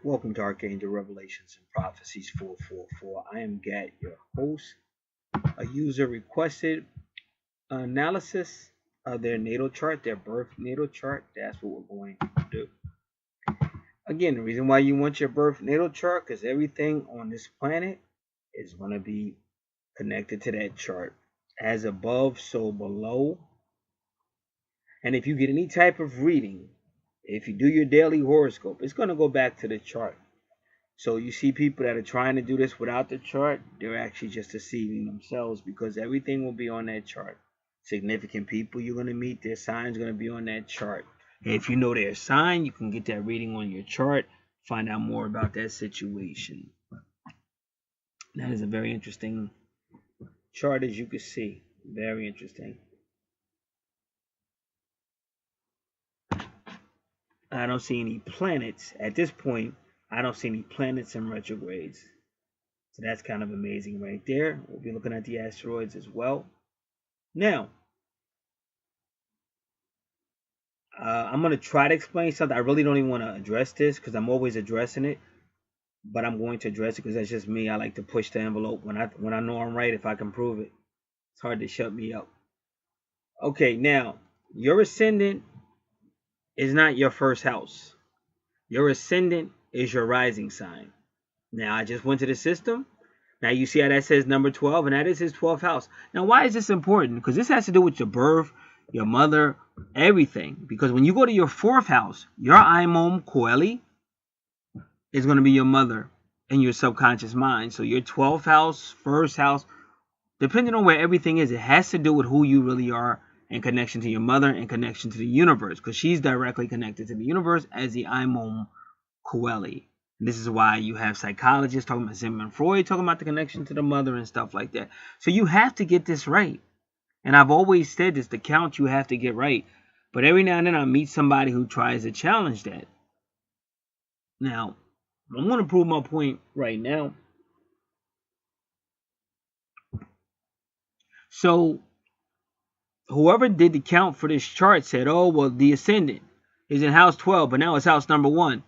Welcome to Archangel Revelations and Prophecies 444. I am Gat, your host. A user requested analysis of their natal chart, their birth natal chart. That's what we're going to do. Again, the reason why you want your birth natal chart, because everything on this planet is going to be connected to that chart. As above, so below. And if you get any type of reading, if you do your daily horoscope, it's going to go back to the chart. So you see people that are trying to do this without the chart, they're actually just deceiving themselves because everything will be on that chart. Significant people you're going to meet, their signs going to be on that chart. And if you know their sign, you can get that reading on your chart, find out more about that situation. That is a very interesting chart, as you can see. Very interesting. I don't see any planets at this point. I don't see any planets in retrogrades. So that's kind of amazing right there. We'll be looking at the asteroids as well. Now, I'm going to try to explain something. I really don't even want to address this because I'm always addressing it. But I'm going to address it because that's just me. I like to push the envelope when I know I'm right, if I can prove it. It's hard to shut me up. Okay, now, your ascendant is not your first house. Your ascendant is your rising sign. Now, I just went to the system. Now, you see how that says number 12, and that is his 12th house. Now, why is this important? Because this has to do with your birth, your mother, everything. Because when you go to your 4th house, your Imom Coeli is going to be your mother and your subconscious mind. So your 12th house, 1st house, depending on where everything is, it has to do with who you really are in connection to your mother and connection to the universe. Because she's directly connected to the universe as the Imom Coeli. This is why you have psychologists talking about Sigmund Freud, talking about the connection to the mother and stuff like that. So you have to get this right. And I've always said this, the count you have to get right. But every now and then I meet somebody who tries to challenge that. Now, I'm going to prove my point right now. So, whoever did the count for this chart said, oh, well, the ascendant is in house 12, but now it's house number 1.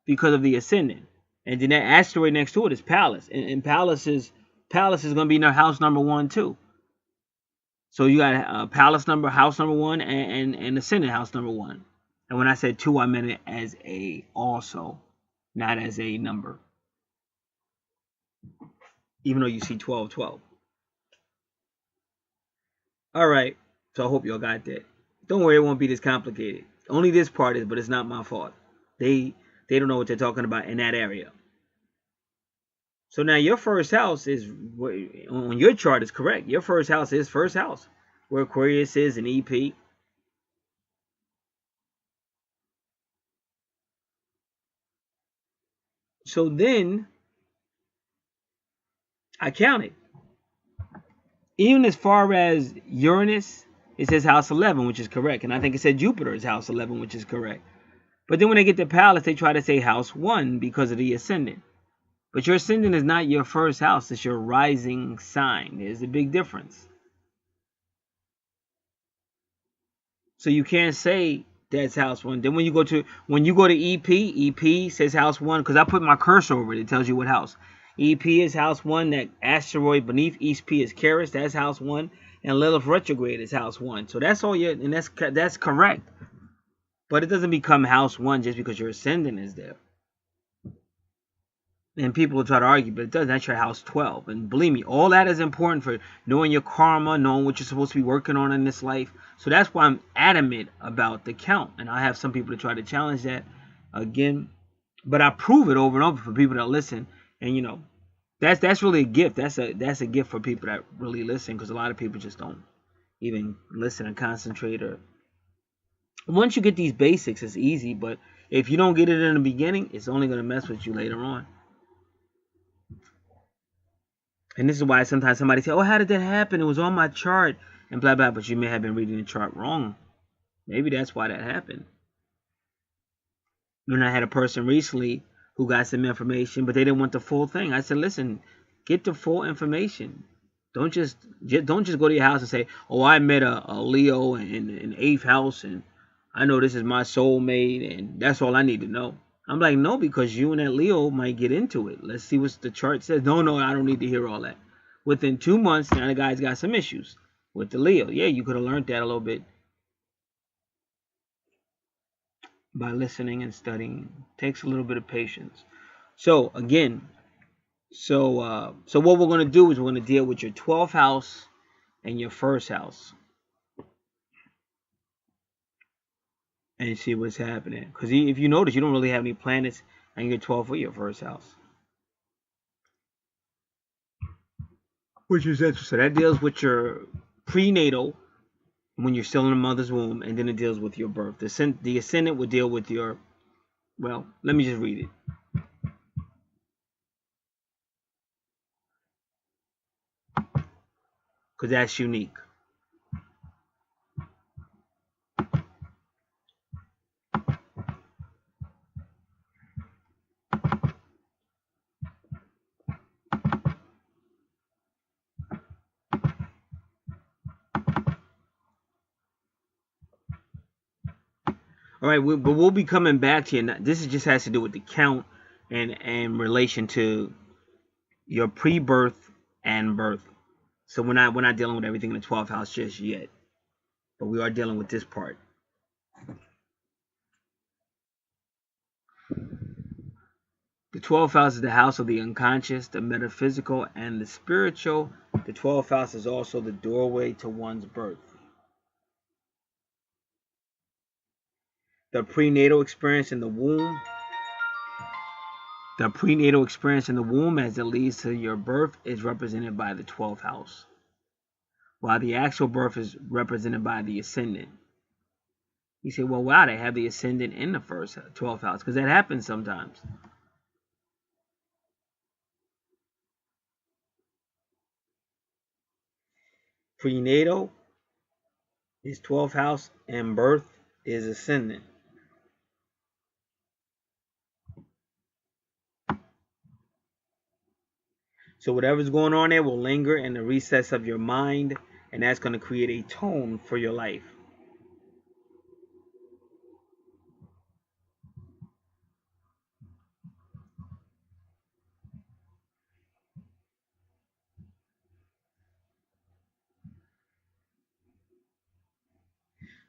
Because of the ascendant. And then that asteroid next to it is Pallas. And Pallas is going to be in house number 1 too. So you got Pallas house number 1 and ascendant house number 1. And when I said 2, I meant it as a also, not as a number. Even though you see 12, 12. All right. So I hope y'all got that. Don't worry, it won't be this complicated. Only this part is, but it's not my fault. They don't know what they're talking about in that area. So now your first house is, on your chart is correct. Your first house is first house, where Aquarius is an EP. So then, I counted. Even as far as Uranus, it says house 11, which is correct. And I think it said Jupiter is house 11, which is correct. But then when they get to Pallas, they try to say house 1 because of the ascendant. But your ascendant is not your first house. It's your rising sign. There's a big difference. So you can't say that's house 1. Then when you go to EP says house 1 because I put my cursor over it. It tells you what house. EP is house 1. That asteroid beneath EP is Caris. That's house 1. And Lilith retrograde is house 1. So that's all and that's correct. But it doesn't become house 1 just because your ascendant is there. And people will try to argue, but it doesn't. That's your house 12. And believe me, all that is important for knowing your karma, knowing what you're supposed to be working on in this life. So that's why I'm adamant about the count. And I have some people to try to challenge that again. But I prove it over and over for people that listen. And, you know, that's really a gift. That's a gift for people that really listen, because a lot of people just don't even listen and concentrate. Or once you get these basics, it's easy. But if you don't get it in the beginning, it's only going to mess with you later on. And this is why sometimes somebody say, oh, how did that happen? It was on my chart and blah, blah. But you may have been reading the chart wrong. Maybe that's why that happened. When I had a person recently who got some information, but they didn't want the full thing. I said, listen, get the full information. Don't just go to your house and say, oh, I met a Leo in 8th house and I know this is my soulmate and that's all I need to know. I'm like, no, because you and that Leo might get into it. Let's see what the chart says. No, no, I don't need to hear all that. Within 2 months, now the guy's got some issues with the Leo. Yeah, you could have learned that a little bit by listening and studying. Takes a little bit of patience. So again, so what we're gonna do is we're gonna deal with your 12th house and your first house and see what's happening. Because if you notice, you don't really have any planets in your 12th or your first house, which is interesting. So that deals with your prenatal when you're still in the mother's womb, and then it deals with your birth. The ascendant would deal with your, well, let me just read it. Because that's unique. All right, but we'll be coming back to you. This just has to do with the count and in relation to your pre-birth and birth. So we're not dealing with everything in the 12th house just yet, but we are dealing with this part. The 12th house is the house of the unconscious, the metaphysical, and the spiritual. The 12th house is also the doorway to one's birth. The prenatal experience in the womb. The prenatal experience in the womb as it leads to your birth is represented by the 12th house, while the actual birth is represented by the ascendant. You say, well, why they have the ascendant in the first 12th house? Because that happens sometimes. Prenatal is 12th house and birth is ascendant. So whatever's going on there will linger in the recess of your mind, and that's going to create a tone for your life.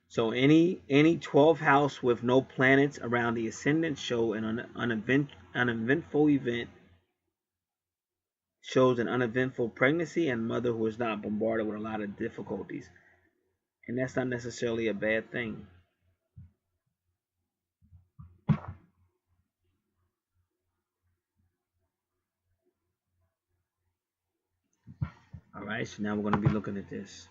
So any 12th house with no planets around the ascendant show an uneventful event, shows an uneventful pregnancy and mother who is not bombarded with a lot of difficulties. And that's not necessarily a bad thing. All right, so now we're going to be looking at this.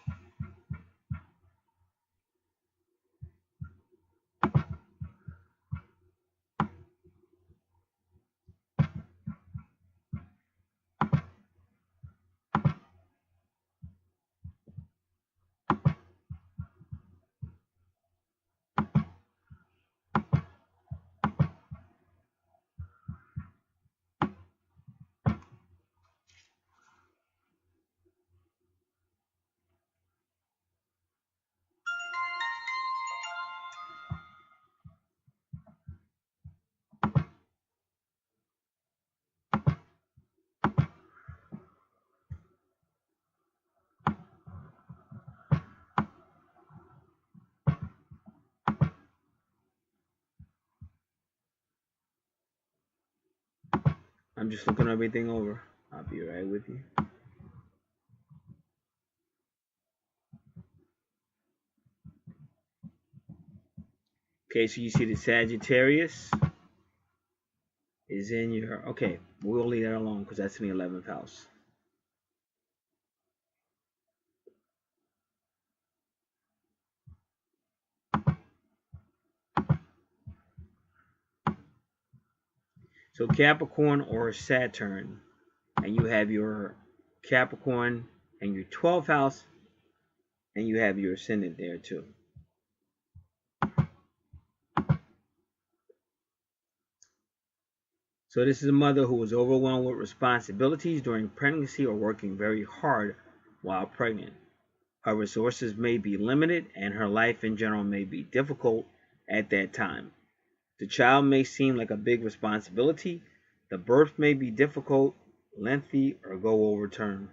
I'm just looking everything over. I'll be right with you. Okay, so you see the Sagittarius is in your... Okay, we'll leave that alone because that's in the 11th house. So Capricorn or Saturn, and you have your Capricorn and your 12th house, and you have your ascendant there too. So this is a mother who was overwhelmed with responsibilities during pregnancy or working very hard while pregnant. Her resources may be limited and her life in general may be difficult at that time. The child may seem like a big responsibility. The birth may be difficult, lengthy, or go over term.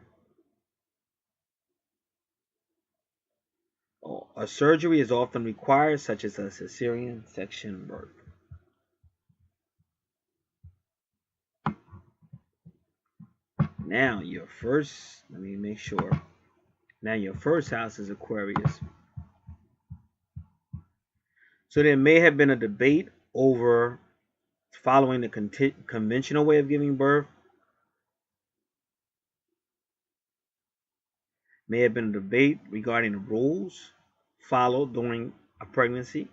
A surgery is often required, such as a cesarean section birth. Now, let me make sure. Now, your first house is Aquarius. So, there may have been a debate over following the conventional way of giving birth. May have been a debate regarding the rules followed during a pregnancy.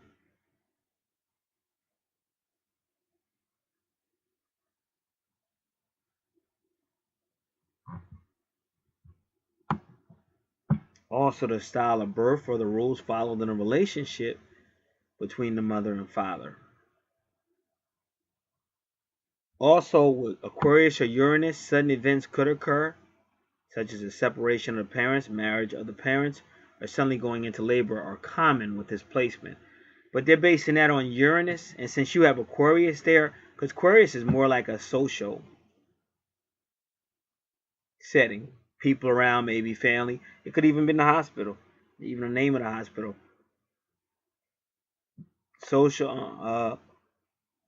Also, the style of birth or the rules followed in a relationship between the mother and father. Also, with Aquarius or Uranus, sudden events could occur, such as the separation of the parents, marriage of the parents, or suddenly going into labor are common with this placement. But they're basing that on Uranus, and since you have Aquarius there, because Aquarius is more like a social setting, people around, maybe family. It could even be in the hospital, even the name of the hospital. Social.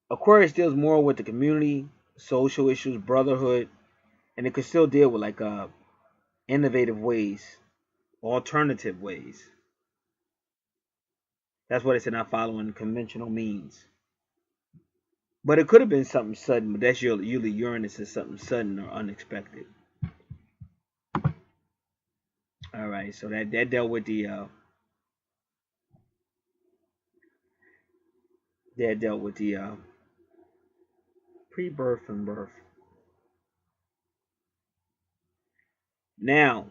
Aquarius deals more with the community, social issues, brotherhood, and it could still deal with like innovative ways, alternative ways. That's what it's not following conventional means. But it could have been something sudden, but that's usually Uranus is something sudden or unexpected. All right, so that dealt with the pre-birth and birth. Now,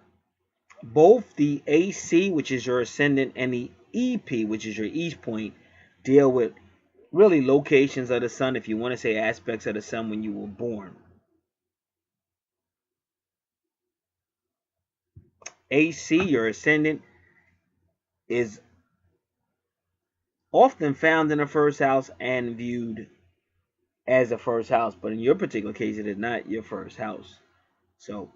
both the AC, which is your ascendant, and the EP, which is your east point, deal with really locations of the sun, if you want to say aspects of the sun when you were born. AC, your ascendant, is often found in the first house and viewed as the first house, but in your particular case, it is not your first house. So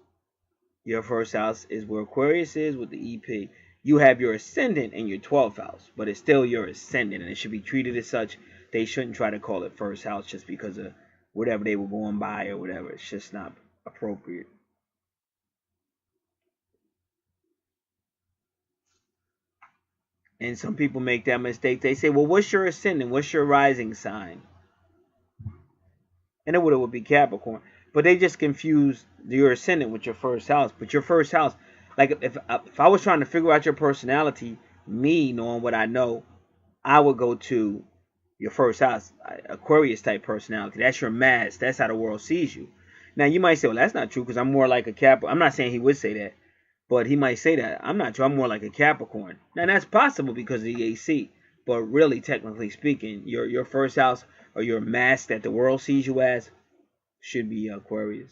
your first house is where Aquarius is with the EP. You have your ascendant in your 12th house, but it's still your ascendant, and it should be treated as such. They shouldn't try to call it first house just because of whatever they were going by or whatever. It's just not appropriate. And some people make that mistake. They say, well, what's your ascendant? What's your rising sign? And it would be Capricorn. But they just confuse your ascendant with your first house. But your first house, like if I was trying to figure out your personality, me knowing what I know, I would go to your first house, Aquarius type personality. That's your mask. That's how the world sees you. Now you might say, well, that's not true because I'm more like a Capricorn. I'm not saying he would say that, but he might say that. I'm not true. I'm more like a Capricorn. Now that's possible because of the AC. But really, technically speaking, your first house or your mask that the world sees you as should be Aquarius.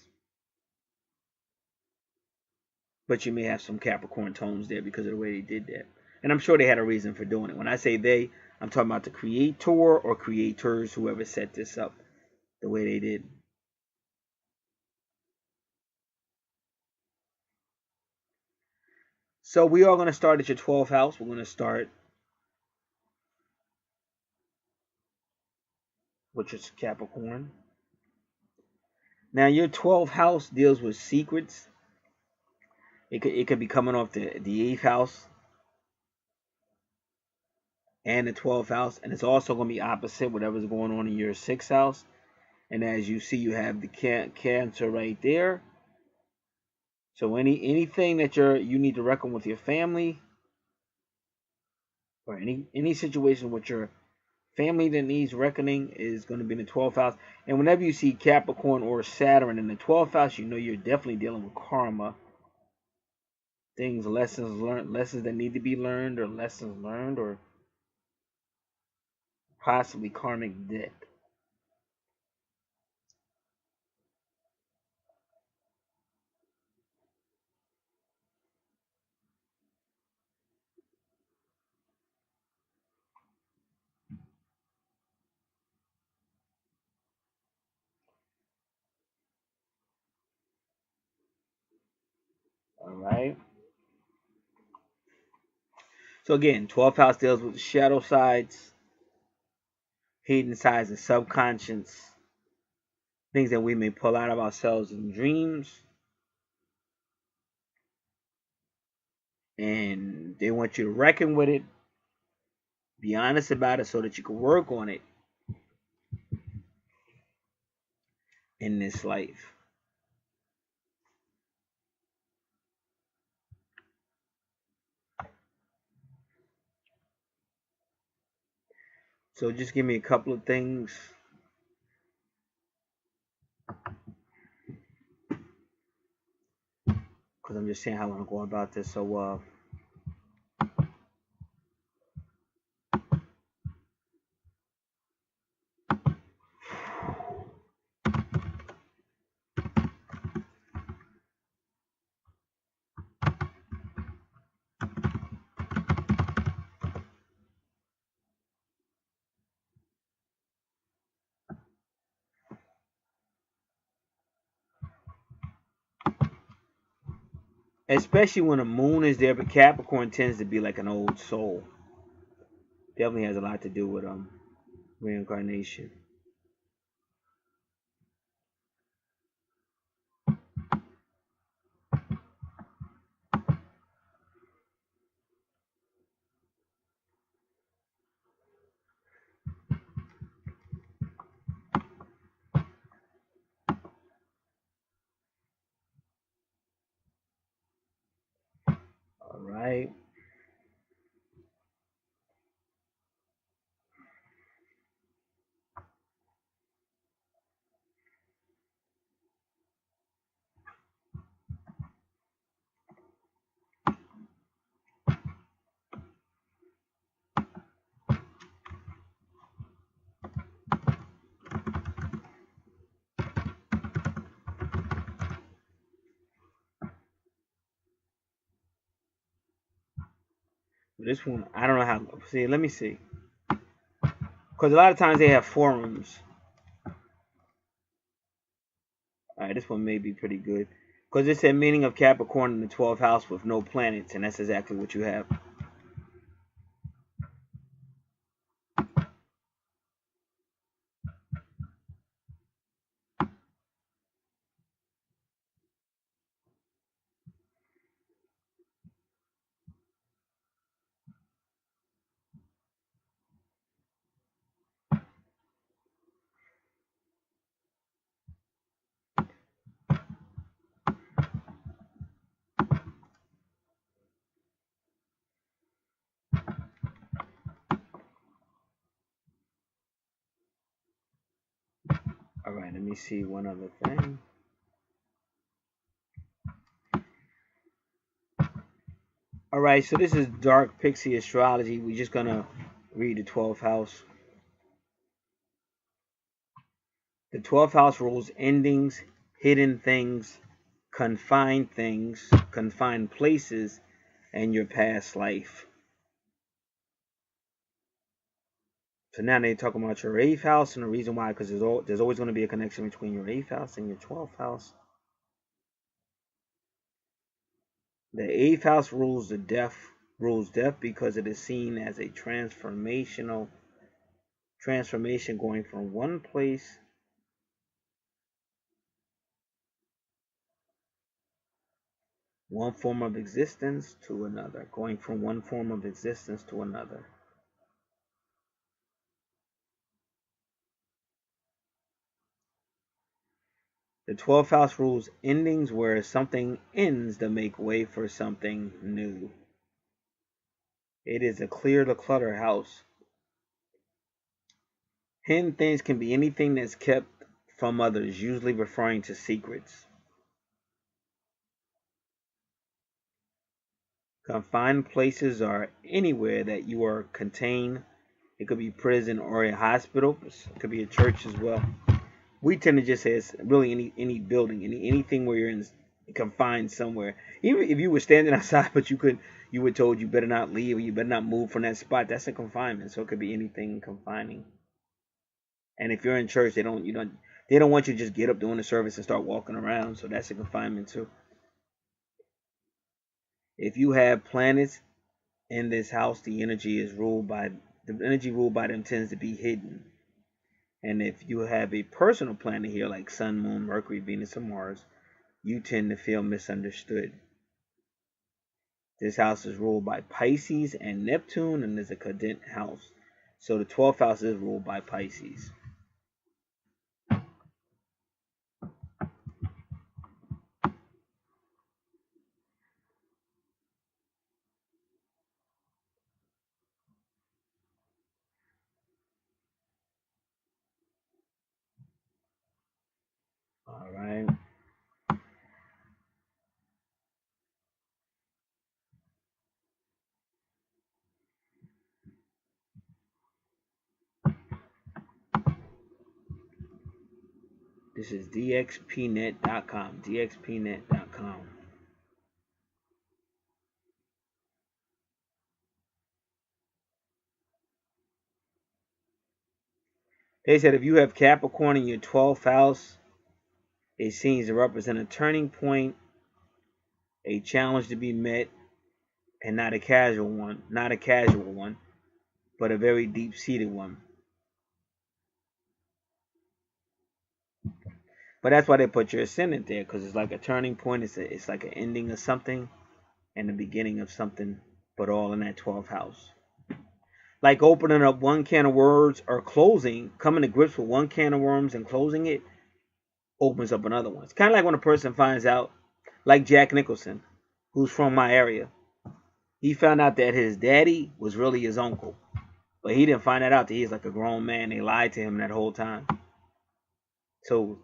But you may have some Capricorn tones there because of the way they did that. And I'm sure they had a reason for doing it. When I say they, I'm talking about the creator or creators, whoever set this up the way they did. So we are going to start at your 12th house. We're going to start with your Capricorn. Now your 12th house deals with secrets. It could be coming off the 8th house and the 12th house, and it's also going to be opposite whatever's going on in your 6th house. And as you see, you have the Cancer right there. So anything that you need to reckon with your family, or any situation with your family that needs reckoning, is going to be in the 12th house. And whenever you see Capricorn or Saturn in the 12th house, you know you're definitely dealing with karma. Things, lessons learned, lessons that need to be learned, or lessons learned, or possibly karmic debt. All right. So again, 12th house deals with the shadow sides, hidden sides, and subconscious things that we may pull out of ourselves in dreams. And they want you to reckon with it, be honest about it so that you can work on it in this life. So just give me a couple of things. Because I'm just saying how I want to go about this. So, especially when the moon is there, but Capricorn tends to be like an old soul. Definitely has a lot to do with reincarnation. All right. This one, I don't know how. See, let me see. Because a lot of times they have forums. All right, this one may be pretty good. Because it said meaning of Capricorn in the 12th house with no planets, and that's exactly what you have. All right, let me see one other thing. All right, so this is Dark Pixie Astrology. We're just going to read the 12th house. The 12th house rules endings, hidden things, confined places, and your past life. So now they're talking about your 8th house, and the reason why, because there's always going to be a connection between your 8th house and your 12th house. The 8th house rules death because it is seen as a transformation going from one place one form of existence to another, going from one form of existence to another. The 12th house rules endings, where something ends to make way for something new. It is a clear the clutter house. Hidden things can be anything that's kept from others, usually referring to secrets. Confined places are anywhere that you are contained. It could be prison or a hospital. It could be a church as well. We tend to just say it's really any building, anything where you're confined somewhere. Even if you were standing outside, but you were told you better not leave or you better not move from that spot. That's a confinement. So it could be anything confining. And if you're in church, they don't want you to just get up during the service and start walking around. So that's a confinement too. If you have planets in this house, the energy ruled by them tends to be hidden. And if you have a personal planet here like Sun, Moon, Mercury, Venus, or Mars, you tend to feel misunderstood. This house is ruled by Pisces and Neptune and is a cadent house. So the 12th house is ruled by Pisces. All right. This is dxpnet.com. dxpnet.com. They said if you have Capricorn in your 12th house, it seems to represent a turning point, a challenge to be met, and not a casual one, but a very deep-seated one. But that's why they put your ascendant there, because it's like a turning point. It's like an ending of something and the beginning of something, but all in that 12th house. Like opening up one can of worms or coming to grips with one can of worms and closing it opens up another one. It's kind of like when a person finds out, like Jack Nicholson, who's from my area. He found out that his daddy was really his uncle. But he didn't find that out that he's like a grown man. They lied to him that whole time. So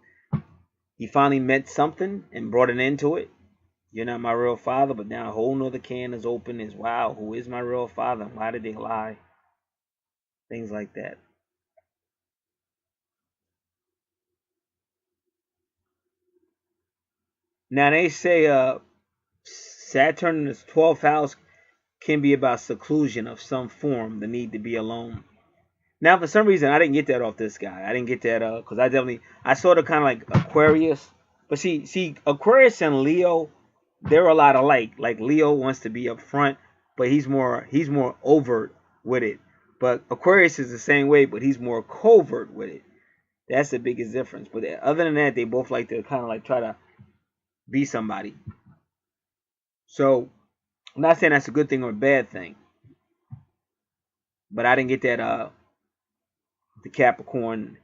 he finally met something and brought an end to it. You're not my real father, but now a whole nother can is open. Is wow, who is my real father? Why did they lie? Things like that. Now they say Saturn in its 12th house can be about seclusion of some form, the need to be alone. Now, for some reason, I didn't get that off this guy. I didn't get that because I sort of kind of like Aquarius. But see, Aquarius and Leo, they're a lot alike. Like Leo wants to be up front, but he's more overt with it. But Aquarius is the same way, but he's more covert with it. That's the biggest difference. But other than that, they both like to kind of like try to be somebody. So I'm not saying that's a good thing or a bad thing, but I didn't get that the Capricorn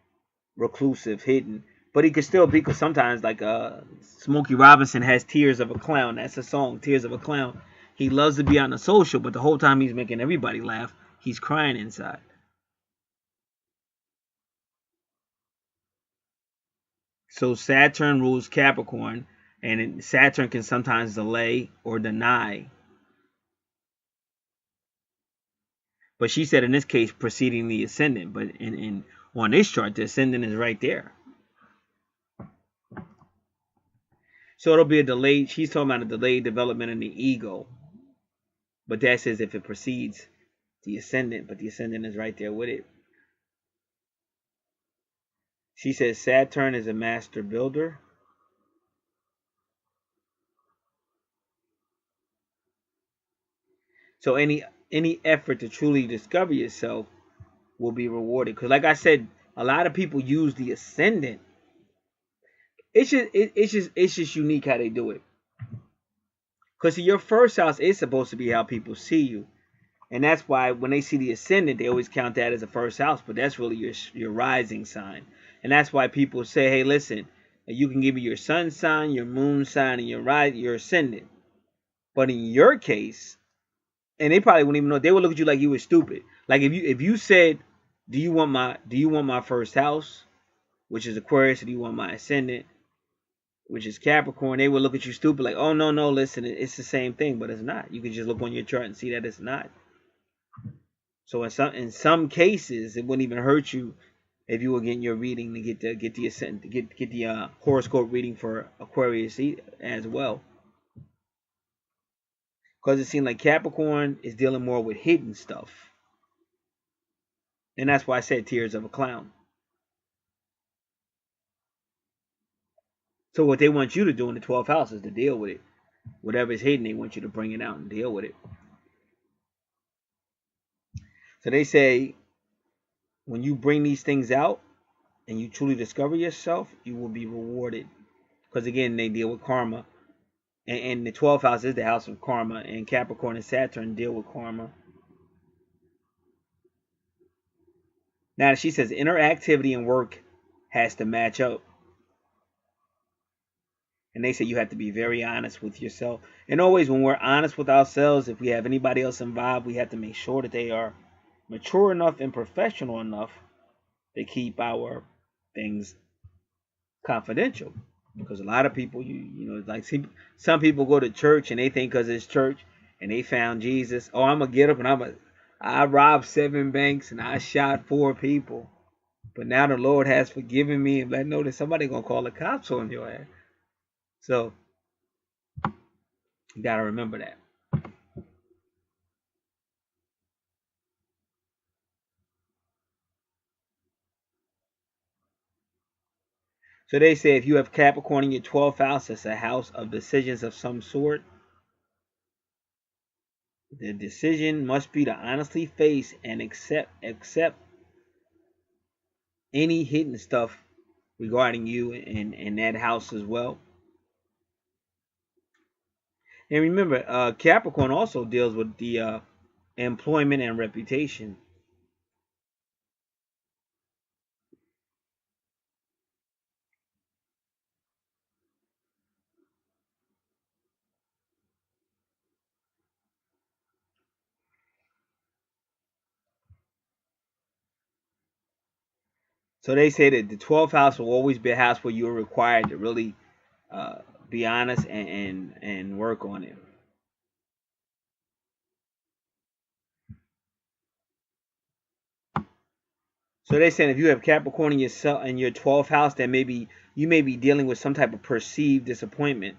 reclusive hidden. But he could still be, because sometimes like Smokey Robinson has Tears of a Clown. That's a song, Tears of a Clown. He loves to be on the social, but the whole time he's making everybody laugh, he's crying inside. So Saturn rules Capricorn, and Saturn can sometimes delay or deny. But she said in this case preceding the ascendant, but in on this chart the ascendant is right there. So it'll be a delayed. She's talking about a delayed development in the ego, but that says if it precedes the ascendant, but the ascendant is right there with it. She says Saturn is a master builder. So any effort to truly discover yourself will be rewarded. Because like I said, a lot of people use the ascendant. It's just unique how they do it. Because your first house is supposed to be how people see you. And that's why when they see the ascendant, they always count that as a first house, but that's really your rising sign. And that's why people say, hey, listen, you can give me your sun sign, your moon sign, and your ascendant. But in your case, and they probably wouldn't even know, they would look at you like you were stupid. Like if you said, do you want my first house, which is Aquarius, or do you want my ascendant, which is Capricorn, they would look at you stupid, like, oh no, listen, it's the same thing, but it's not. You can just look on your chart and see that it's not. So in some cases, it wouldn't even hurt you if you were getting your reading to get the horoscope reading for Aquarius as well, because it seemed like Capricorn is dealing more with hidden stuff, and that's why I said Tears of a Clown. So what they want you to do in the 12th house is to deal with it. Whatever is hidden, they want you to bring it out and deal with it. So they say when you bring these things out and you truly discover yourself, you will be rewarded. Because again, they deal with karma. And the 12th house is the house of karma. And Capricorn and Saturn deal with karma. Now she says inner activity and work has to match up. And they say you have to be very honest with yourself. And always when we're honest with ourselves, if we have anybody else involved, we have to make sure that they are mature enough and professional enough to keep our things confidential. Because a lot of people, you know, like some people go to church and they think because it's church and they found Jesus. Oh, I'm gonna get up and I robbed 7 banks and I shot 4 people. But now the Lord has forgiven me, and let know that somebody gonna call the cops on your ass. So you gotta remember that. So they say if you have Capricorn in your 12th house, it's a house of decisions of some sort. The decision must be to honestly face and accept any hidden stuff regarding you in that house as well. And remember, Capricorn also deals with the employment and reputation. So they say that the 12th house will always be a house where you're required to really uh, be honest and work on it. So they're saying if you have Capricorn in your 12th house, then maybe you may be dealing with some type of perceived disappointment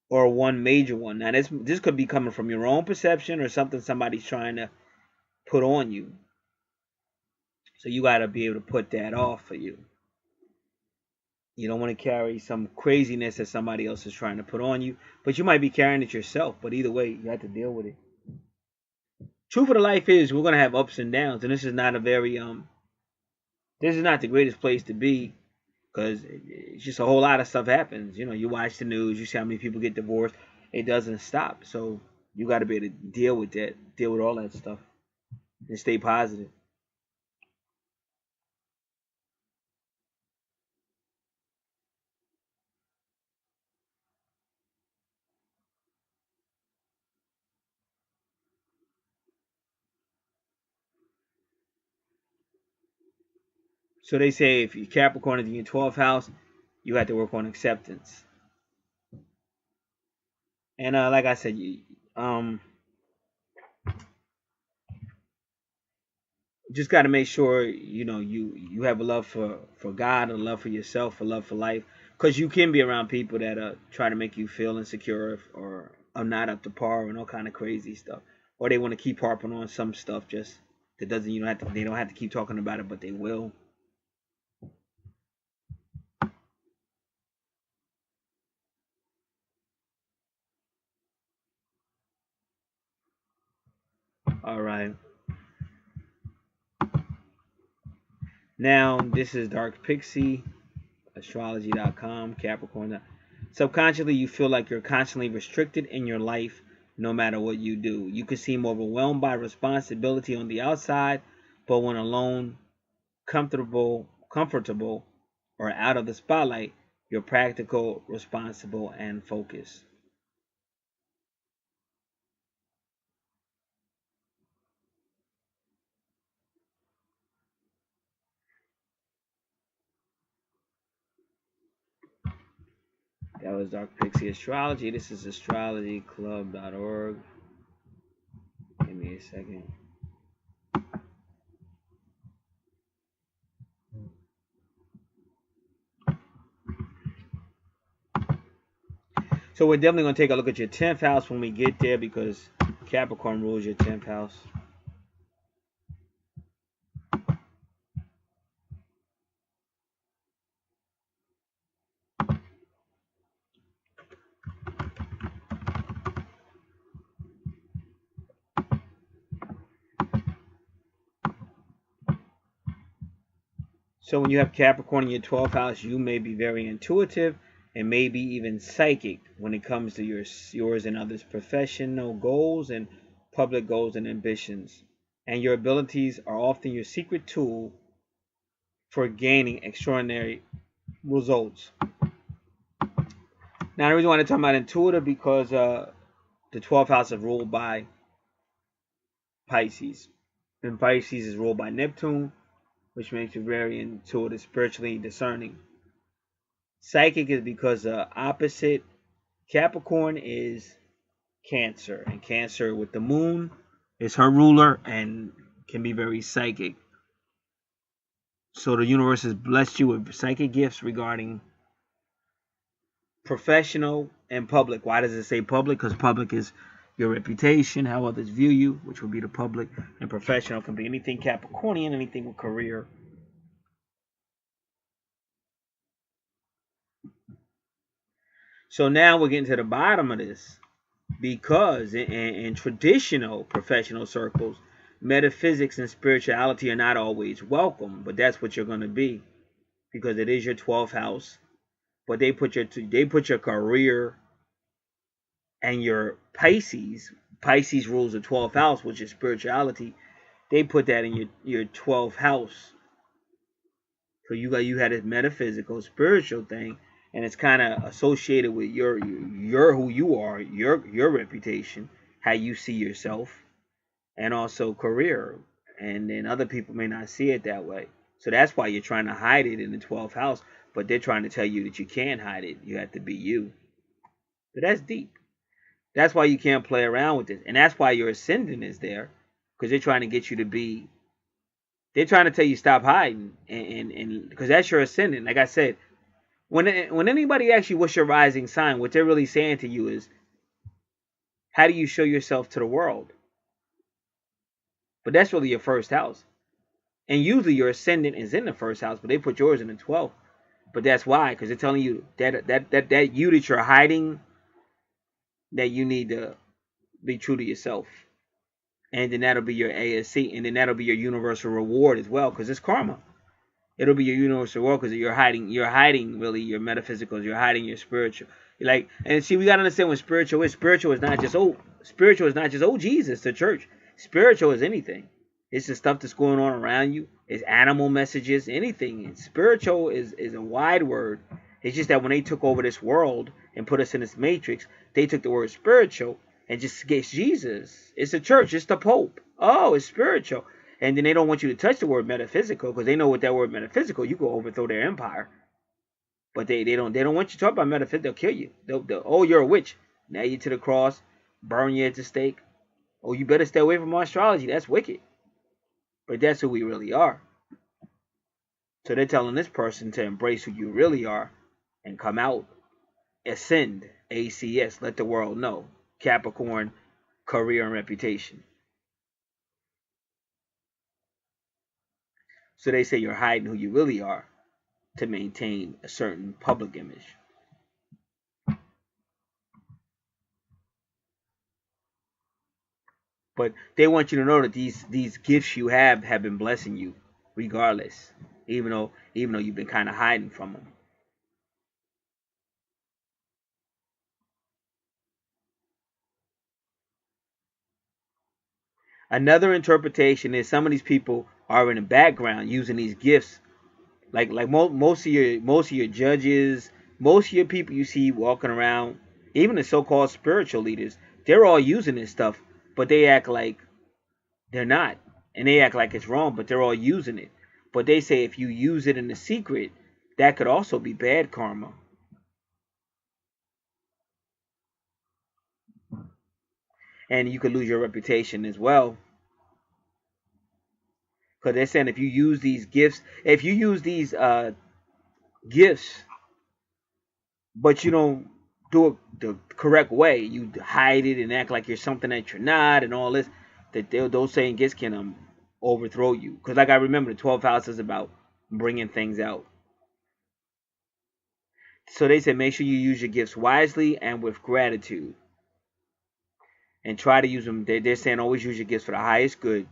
or one major one. Now this could be coming from your own perception or something somebody's trying to put on you. So you got to be able to put that off for you. You don't want to carry some craziness that somebody else is trying to put on you, but you might be carrying it yourself. But either way, you have to deal with it. Truth of the life is we're gonna have ups and downs, and this is not a very this is not the greatest place to be because it's just a whole lot of stuff happens. You know, you watch the news, you see how many people get divorced. It doesn't stop, so you got to be able to deal with that, deal with all that stuff, and stay positive. So they say if you Capricorn is in your 12th house, you have to work on acceptance. And like I said, um, just got to make sure you know you have a love for God, a love for yourself, a love for life, because you can be around people that try to make you feel insecure or are not up to par and all kind of crazy stuff, or they want to keep harping on some stuff just that doesn't you don't have to they don't have to keep talking about it, but they will. All right. Now this is Dark Pixie, astrology.com, Capricorn. Subconsciously, you feel like you're constantly restricted in your life no matter what you do. You can seem overwhelmed by responsibility on the outside, but when alone, comfortable, or out of the spotlight, you're practical, responsible, and focused. That was Dark Pixie Astrology. This is astrologyclub.org. Give me a second. So we're definitely going to take a look at your 10th house when we get there because Capricorn rules your 10th house. So when you have Capricorn in your 12th house, you may be very intuitive and maybe even psychic when it comes to yours and others' professional goals and public goals and ambitions. And your abilities are often your secret tool for gaining extraordinary results. Now, the reason why I'm talking about intuitive because the 12th house is ruled by Pisces. And Pisces is ruled by Neptune, which makes you very intuitive, spiritually discerning. Psychic is because the opposite Capricorn is Cancer, and Cancer with the moon is her ruler and can be very psychic. So the universe has blessed you with psychic gifts regarding professional and public. Why does it say public? Because public is your reputation, how others view you, which would be the public, and professional can be anything Capricornian, anything with career. So now we're getting to the bottom of this because in traditional professional circles, metaphysics and spirituality are not always welcome, but that's what you're going to be because it is your 12th house. But they put your career and your Pisces rules the 12th house, which is spirituality. They put that in your 12th house. So you had this metaphysical, spiritual thing, and it's kind of associated with your who you are, your reputation, how you see yourself, and also career. And then other people may not see it that way. So that's why you're trying to hide it in the 12th house, but they're trying to tell you that you can't hide it. You have to be you. But that's deep. That's why you can't play around with this. And that's why your ascendant is there, because they're trying to get you to be, they're trying to tell you stop hiding. And because that's your ascendant. Like I said, when anybody asks you what's your rising sign, what they're really saying to you is, how do you show yourself to the world? But that's really your first house. And usually your ascendant is in the first house, but they put yours in the 12th. But that's why, because they're telling you that you that you're hiding, that you need to be true to yourself. And then that'll be your ASC, and then that'll be your universal reward as well, because it's karma. It'll be your universal reward because you're hiding really your metaphysicals, you're hiding your spiritual. You're like, and see, we gotta understand what spiritual is. Spiritual is not just Jesus, the church. Spiritual is anything. It's the stuff that's going on around you. It's animal messages, anything. And spiritual is a wide word. It's just that when they took over this world and put us in this matrix, they took the word spiritual and just gets Jesus. It's the church. It's the Pope. Oh, it's spiritual. And then they don't want you to touch the word metaphysical because they know with that word metaphysical, you go overthrow their empire. But they don't want you to talk about metaphysics. They'll kill you. Oh, you're a witch. Nail you to the cross. Burn you at the stake. Oh, you better stay away from astrology. That's wicked. But that's who we really are. So they're telling this person to embrace who you really are and come out. Ascend. ACS. Let the world know. Capricorn, career and reputation. So they say you're hiding who you really are to maintain a certain public image. But they want you to know that these gifts you have been blessing you regardless, even though you've been kind of hiding from them. Another interpretation is some of these people are in the background using these gifts, like most of your judges, most of your people you see walking around, even the so-called spiritual leaders, they're all using this stuff, but they act like they're not, and they act like it's wrong, but they're all using it. But they say if you use it in the secret, that could also be bad karma. And you could lose your reputation as well. Because they're saying if you use these gifts, gifts, but you don't do it the correct way, you hide it and act like you're something that you're not, and all this, that those same gifts can overthrow you. Because like I remember, the 12th house is about bringing things out. So they said make sure you use your gifts wisely and with gratitude. And try to use them. They're saying always use your gifts for the highest good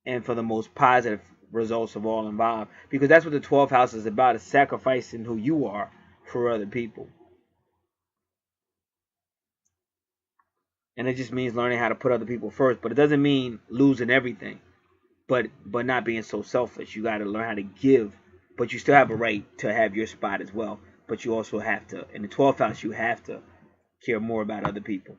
and for the most positive results of all involved, because that's what the 12th house is about, is sacrificing who you are for other people. And it just means learning how to put other people first, but it doesn't mean losing everything, but not being so selfish. You got to learn how to give, but you still have a right to have your spot as well. But you also have to, in the 12th house, you have to care more about other people.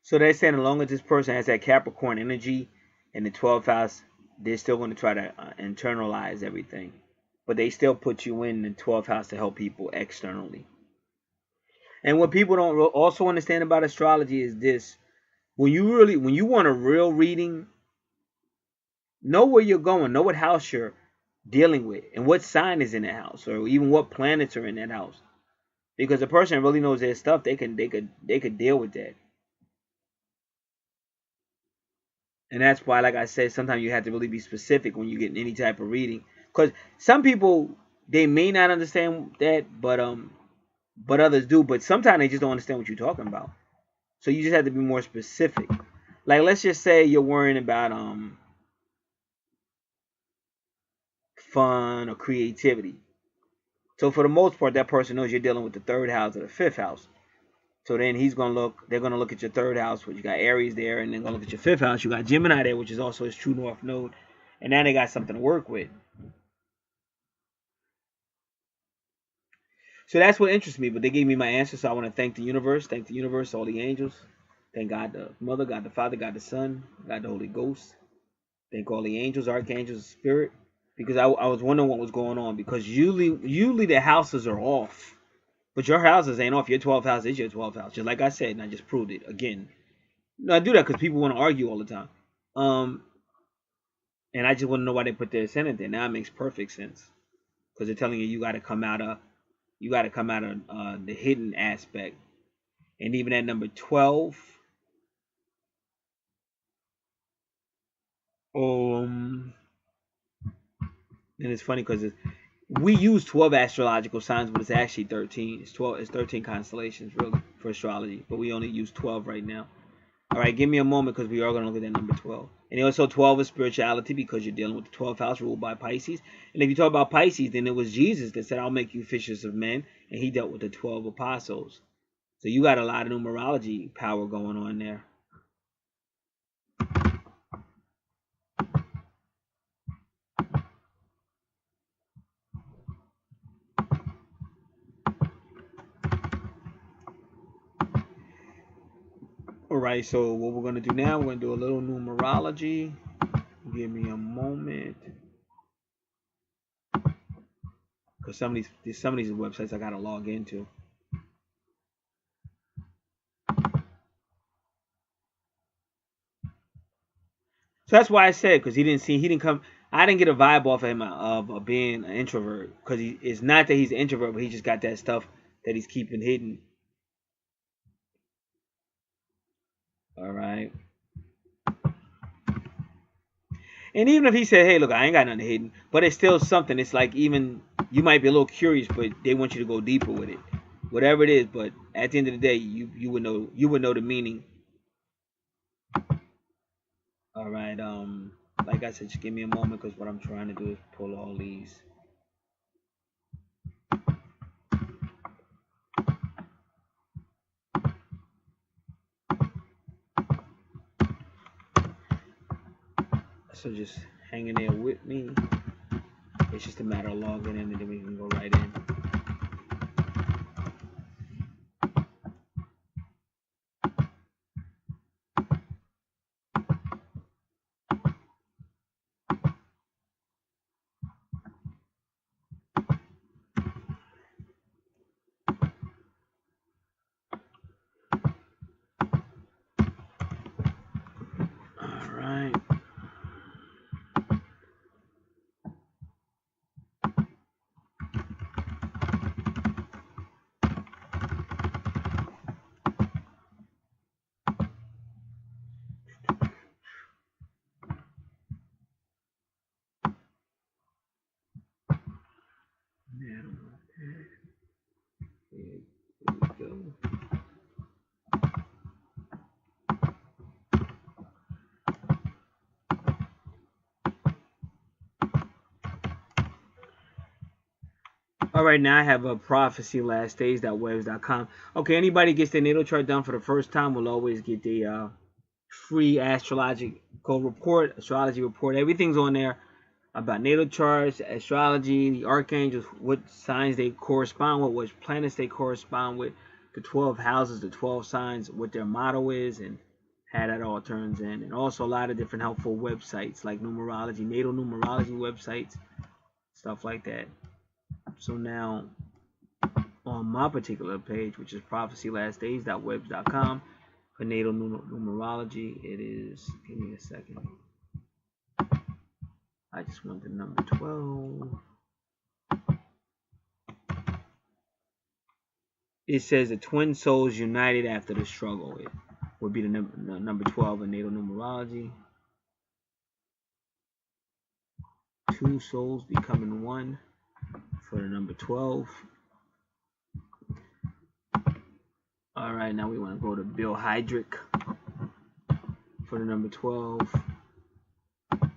So they're saying as long as this person has that Capricorn energy in the 12th house, they're still going to try to internalize everything. But they still put you in the 12th house to help people externally. And what people don't also understand about astrology is this: when you want a real reading, know where you're going, know what house you're dealing with, and what sign is in that house, or even what planets are in that house. Because a person really knows their stuff, they could deal with that. And that's why, like I said, sometimes you have to really be specific when you get any type of reading. Because some people, they may not understand that, but others do. But sometimes they just don't understand what you're talking about. So you just have to be more specific. Like, let's just say you're worrying about fun or creativity. So for the most part, that person knows you're dealing with the 3rd house or the 5th house. So then they're gonna look at your 3rd house, which you got Aries there, and they're gonna look at your 5th house. You got Gemini there, which is also his true north node, and now they got something to work with. So that's what interests me. But they gave me my answer, so I want to thank the universe, all the angels, thank God the Mother, God the Father, God the Son, God the Holy Ghost. Thank all the angels, archangels, spirit, because I was wondering what was going on. Because usually the houses are off, but your houses ain't off. Your 12th house is your 12th house, just like I said, and I just proved it again. No, I do that because people want to argue all the time. And I just want to know why they put their ascendant there. Now it makes perfect sense, because they're telling you got to come out of the hidden aspect. And even at number 12, and it's funny because we use 12 astrological signs, but it's actually 13. It's 13 constellations really for astrology, but we only use 12 right now. All right, give me a moment, because we are going to look at that number 12. And also 12 is spirituality, because you're dealing with the 12th house ruled by Pisces. And if you talk about Pisces, then it was Jesus that said, I'll make you fishers of men. And he dealt with the 12 apostles. So you got a lot of numerology power going on there. All right, so what we're going to do now, we're going to do a little numerology. Give me a moment. Because some of these websites I got to log into. So that's why I said, because he didn't come. I didn't get a vibe off of him of being an introvert, because it's not that he's an introvert, but he just got that stuff that he's keeping hidden. All right. And even if he said, hey, look, I ain't got nothing hidden, but it's still something. It's like, even you might be a little curious, but they want you to go deeper with it. Whatever it is, but at the end of the day, you would know the meaning. All right. Like I said, just give me a moment, because what I'm trying to do is pull all these. So just hang in there with me. It's just a matter of logging in, and then we can go right in. All right. Here we go. All right, now I have a prophecy last days.webs.com. Okay, anybody gets their natal chart done for the first time will always get the free astrological report, astrology report. Everything's on there about natal charts, astrology, the archangels, what signs they correspond with, which planets they correspond with, the 12 houses, the 12 signs, what their motto is, and how that all turns in. And also a lot of different helpful websites like numerology, natal numerology websites, stuff like that. So now on my particular page, which is prophecylastdays.webs.com, for natal numerology, it is, give me a second. I just want the number 12. It says the twin souls united after the struggle. It would be the number 12 in natal numerology. Two souls becoming one for the number 12. All right, now we want to go to Bill Hydrick for the number 12.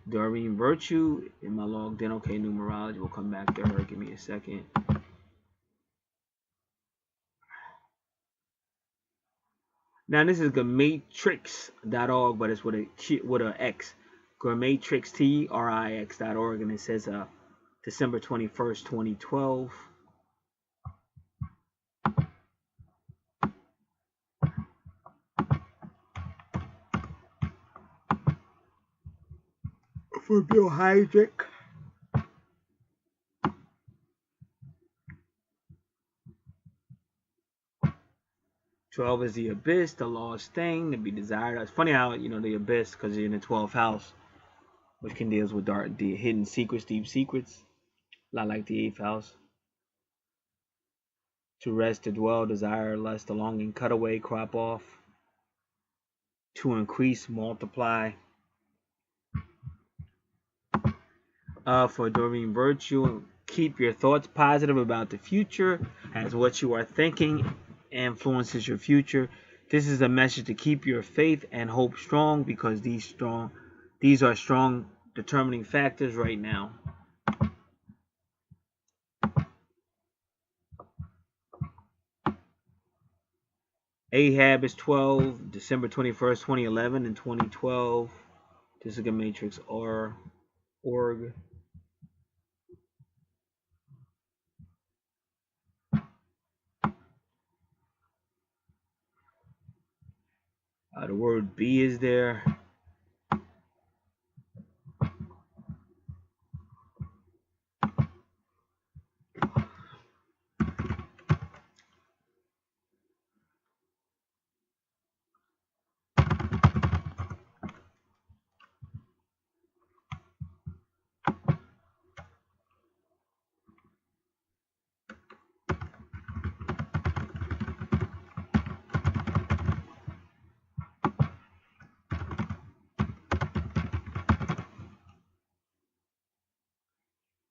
Doreen Virtue, am I logged in? Okay, numerology. We'll come back to her. Give me a second. Now this is Gourmetrix.org, but it's with a X. Gourmetrix, TRIX.org, and it says December 21st, 2012. For Bill Hydrick. 12 is the abyss, the lost thing, to be desired. It's funny how, the abyss, because you're in the 12th house, which can deals with the hidden secrets, deep secrets. A lot like the 8th house. To rest, to dwell, desire, lust, the longing, cut away, crop off. To increase, multiply. For Doreen Virtue, keep your thoughts positive about the future, as what you are thinking influences your future. This is a message to keep your faith and hope strong, because these are strong determining factors right now. Ahab is 12, December 21st, 2011 and 2012. This is Gourmetrix.org. The word B is there.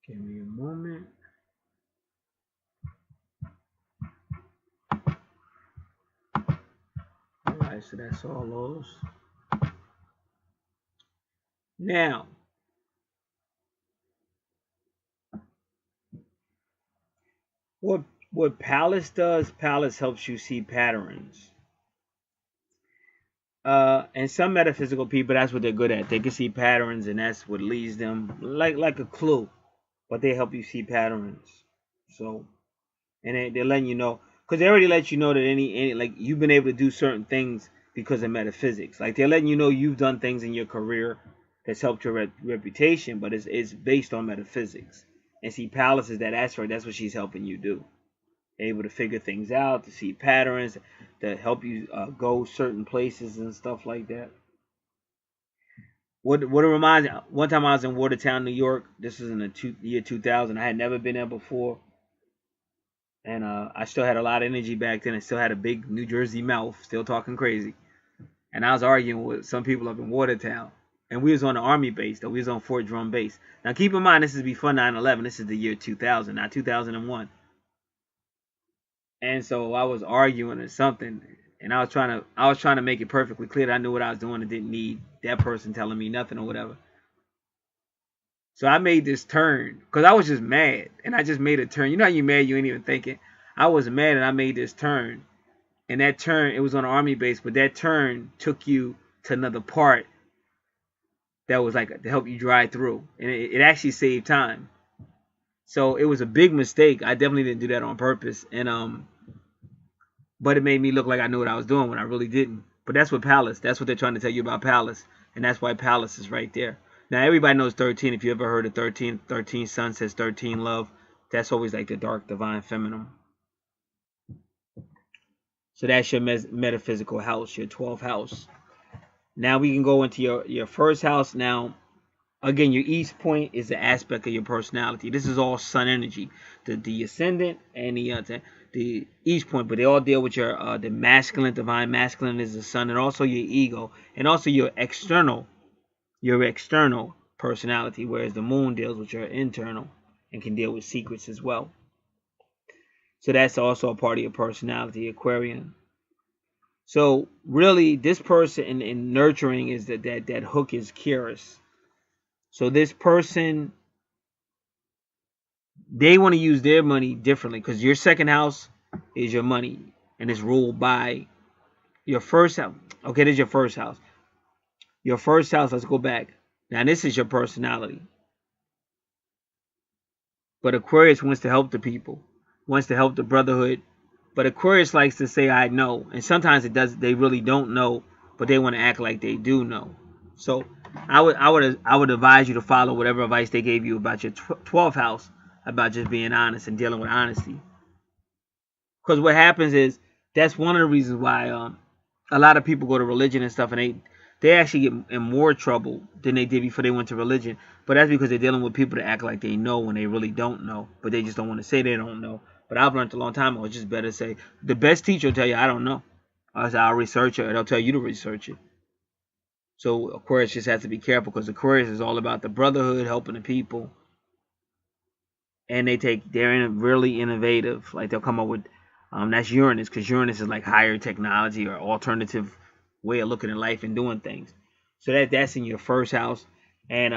Give me a moment. Alright, so that's all those. Now, what Palace does, Palace helps you see patterns. And some metaphysical people, that's what they're good at. They can see patterns, and that's what leads them, like a clue. But they help you see patterns. So, and they're letting you know, because they already let you know that any like you've been able to do certain things because of metaphysics. Like they're letting you know you've done things in your career that's helped your reputation, but it's based on metaphysics. And see, Palace is that asteroid. That's what she's helping you do. Able to figure things out, to see patterns, that help you go certain places and stuff like that. What it reminds me, one time I was in Watertown, New York. This was in the year 2000. I had never been there before. And I still had a lot of energy back then. I still had a big New Jersey mouth, still talking crazy. And I was arguing with some people up in Watertown. And we was on the Army base, though. We was on Fort Drum base. Now, keep in mind, this is before 9/11. This is the year 2000, not 2001. And so I was arguing or something, and I was trying to make it perfectly clear that I knew what I was doing and didn't need that person telling me nothing or whatever. So I made this turn because I was just mad, and I just made a turn. You know how you mad, you ain't even thinking. I was mad, and I made this turn, and that turn, it was on an Army base, but that turn took you to another part that was like to help you drive through, and it actually saved time. So it was a big mistake. I definitely didn't do that on purpose, and but it made me look like I knew what I was doing when I really didn't. But that's what Palace. That's what they're trying to tell you about Palace, and that's why Palace is right there. Now everybody knows 13. If you ever heard of 13, 13 sun says 13 love. That's always like the dark divine feminine. So that's your metaphysical house, your 12th house. Now we can go into your first house. Now, again, your east point is the aspect of your personality. This is all sun energy, the ascendant and the east point, but they all deal with your the masculine, divine masculine is the sun, and also your ego, and also your external personality, whereas the moon deals with your internal and can deal with secrets as well. So that's also a part of your personality, Aquarian. So really, this person in nurturing is that hook is curious. So this person, they want to use their money differently because your second house is your money and it's ruled by your first house. Okay, this is your first house. Your first house, let's go back. Now this is your personality. But Aquarius wants to help the people, wants to help the brotherhood. But Aquarius likes to say, I know. And sometimes they really don't know, but they want to act like they do know. So I would advise you to follow whatever advice they gave you about your 12th house, about just being honest and dealing with honesty. Because what happens is, that's one of the reasons why a lot of people go to religion and stuff, and they actually get in more trouble than they did before they went to religion. But that's because they're dealing with people that act like they know when they really don't know, but they just don't want to say they don't know. But I've learned a long time ago, it's just better to say, the best teacher will tell you, I don't know. I'll research it, and they'll tell you to research it. So Aquarius just has to be careful, because Aquarius is all about the brotherhood, helping the people. And they're really innovative. Like they'll come up with, that's Uranus, because Uranus is like higher technology or alternative way of looking at life and doing things. So that's in your first house. And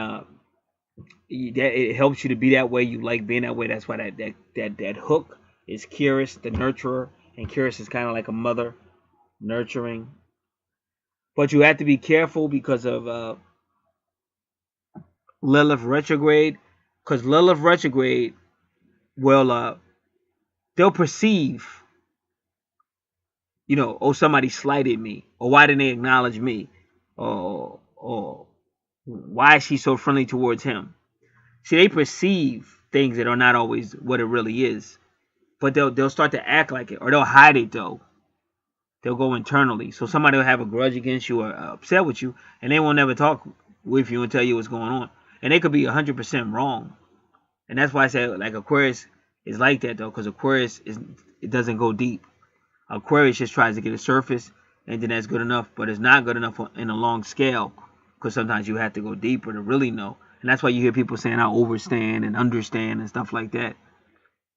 it helps you to be that way. You like being that way. That's why that hook is curious, the nurturer, and curious is kind of like a mother, nurturing. But you have to be careful because of Lilith retrograde, because Lilith retrograde will they'll perceive, oh, somebody slighted me, or why didn't they acknowledge me, or why is she so friendly towards him? See, they perceive things that are not always what it really is, but they'll start to act like it, or they'll hide it though. They'll go internally. So somebody will have a grudge against you or upset with you, and they won't never talk with you and tell you what's going on. And they could be 100% wrong. And that's why I say, like, Aquarius is like that though, because Aquarius it doesn't go deep. Aquarius just tries to get a surface, and then that's good enough, but it's not good enough in a long scale, because sometimes you have to go deeper to really know. And that's why you hear people saying, I overstand and understand and stuff like that.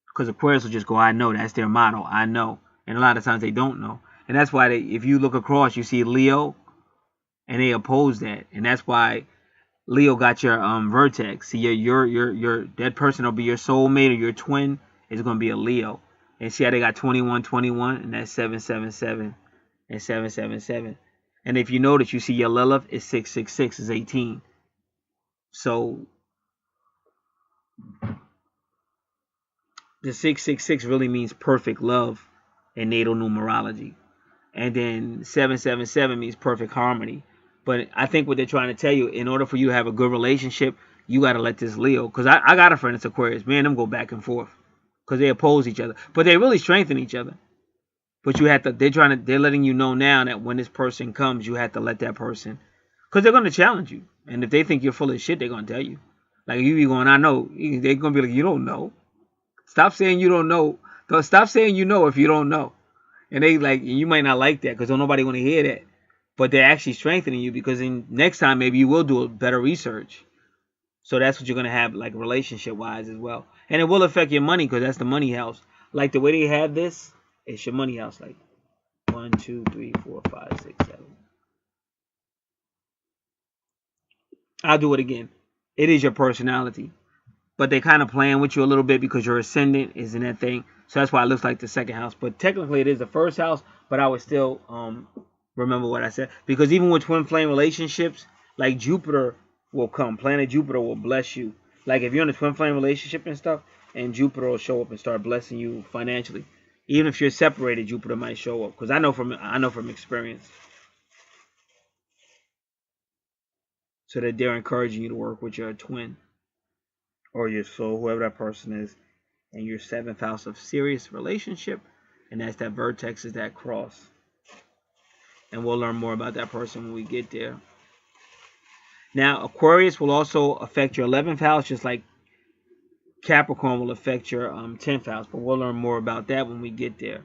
Because Aquarius will just go, I know. That's their motto. I know. And a lot of times they don't know. And that's why if you look across, you see Leo, and they oppose that. And that's why Leo got your vertex. See, your that person will be your soulmate or your twin is going to be a Leo. And see how they got 2121, and that's 777 and 777. And if you notice, you see your Lilith is 666, is 18. So the 666 really means perfect love in natal numerology. And then 777 means perfect harmony. But I think what they're trying to tell you, in order for you to have a good relationship, you got to let this Leo, because I got a friend that's Aquarius. Me and them go back and forth because they oppose each other, but they really strengthen each other. But you have to, they're letting you know now that when this person comes, you have to let that person, because they're going to challenge you. And if they think you're full of shit, they're going to tell you. Like, you be going, I know. They're going to be like, you don't know. Stop saying you don't know. Stop saying you know if you don't know. And they like, you might not like that because don't nobody want to hear that. but they're actually strengthening you because in next time maybe you will do a better research. So that's what you're gonna have like relationship wise as well, and it will affect your money because that's the money house. Like the way they have this, it's your money house. Like 1, 2, 3, 4, 5, 6, 7. I'll do it again. It is your personality, but they kind of playing with you a little bit because your ascendant is in that thing. So that's why it looks like the second house. But technically it is the first house, but I would still remember what I said. Because even with twin flame relationships, like Jupiter will come. Planet Jupiter will bless you. Like if you're in a twin flame relationship and stuff, and Jupiter will show up and start blessing you financially. Even if you're separated, Jupiter might show up. Because I know from experience. So that they're encouraging you to work with your twin or your soul, whoever that person is, and your seventh house of serious relationship, and that's that vertex, is that cross. And we'll learn more about that person when we get there. Now, Aquarius will also affect your 11th house, just like Capricorn will affect your 10th house, but we'll learn more about that when we get there.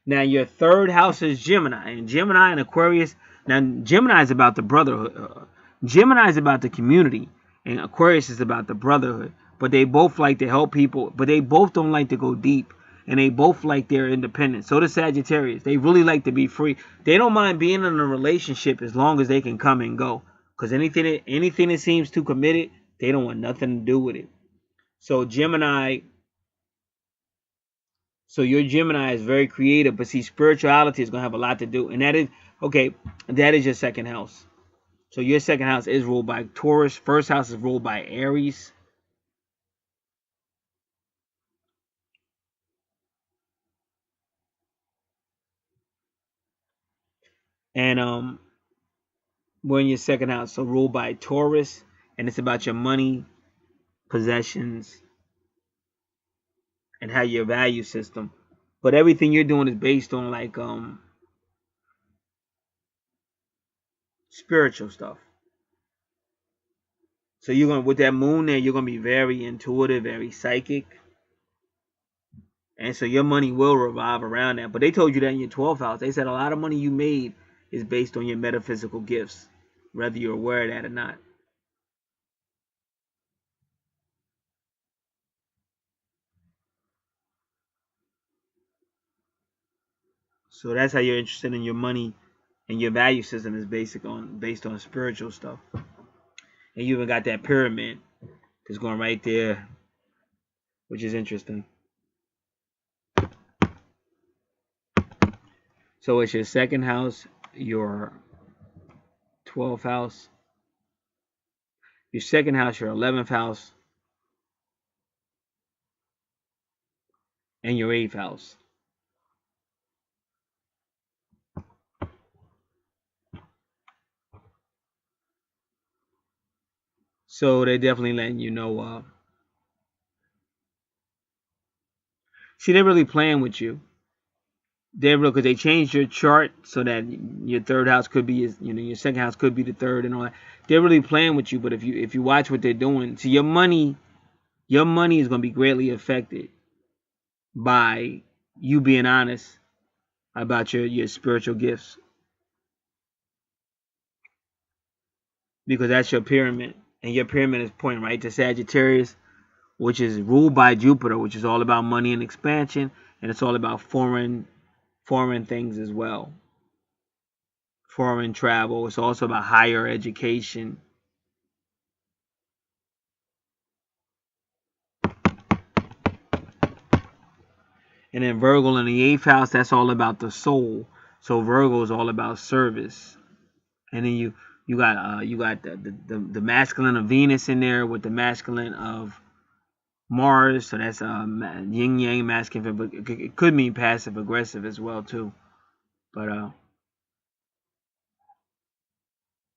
Now, your third house is Gemini, and Gemini and Aquarius. Now, Gemini is about the brotherhood. Gemini is about the community, and Aquarius is about the brotherhood. But they both like to help people, but they both don't like to go deep, and they both like their independence. So does Sagittarius. They really like to be free. They don't mind being in a relationship as long as they can come and go. Because anything that seems too committed, they don't want nothing to do with it. So your Gemini is very creative, but see, spirituality is going to have a lot to do. And that is your second house. So your second house is ruled by Taurus. First house is ruled by Aries. And we're in your second house, so ruled by Taurus, and it's about your money, possessions, and how your value system. But everything you're doing is based on like spiritual stuff. So you're gonna, with that moon there, you're gonna be very intuitive, very psychic. And so your money will revolve around that. But they told you that in your 12th house. They said a lot of money you made is based on your metaphysical gifts, whether you're aware of that or not. So that's how you're interested in your money, and your value system is based on spiritual stuff. And you even got that pyramid that's going right there, which is interesting. So it's your second house, your 12th house, your second house, your 11th house, and your 8th house. So they're definitely letting you know. See, they're really playing with you. They're real because they changed your chart so that your third house could be, your second house could be the third and all that. They're really playing with you. But if you watch what they're doing, see, your money is going to be greatly affected by you being honest about your spiritual gifts, because that's your pyramid, and your pyramid is pointing right to Sagittarius, which is ruled by Jupiter, which is all about money and expansion, and it's all about foreign things as well. Foreign travel. It's also about higher education. And then Virgo in the 8th house, that's all about the soul. So Virgo is all about service. And then you got the masculine of Venus in there with the masculine of Mars. So that's yin yang masculine, but it could mean passive aggressive as well too. But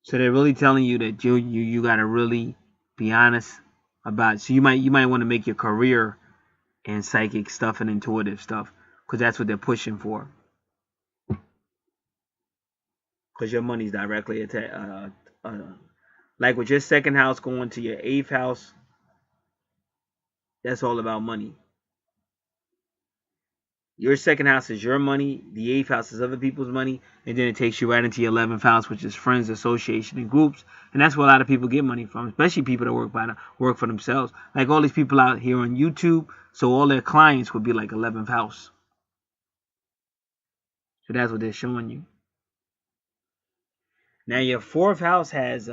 so they're really telling you that you gotta really be honest about. So you might want to make your career in psychic stuff and intuitive stuff, because that's what they're pushing for. Because your money's directly attached. Like with your second house going to your 8th house, that's all about money. Your second house is your money. The eighth house is other people's money. And then it takes you right into your 11th house, which is friends, association, and groups. And that's where a lot of people get money from, especially people that work for themselves. Like all these people out here on YouTube. So all their clients would be like 11th house. So that's what they're showing you. Now your fourth house has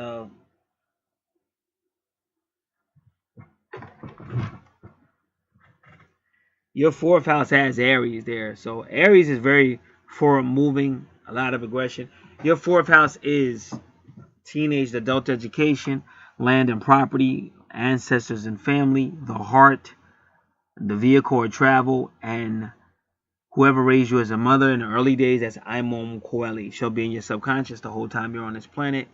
Aries there. So Aries is very forward moving, a lot of aggression. Your fourth house is teenage adult education, land and property, ancestors and family, the heart, the vehicle or travel, and whoever raised you as a mother in the early days. That's Imom Coeli. She'll be in your subconscious the whole time you're on this planet.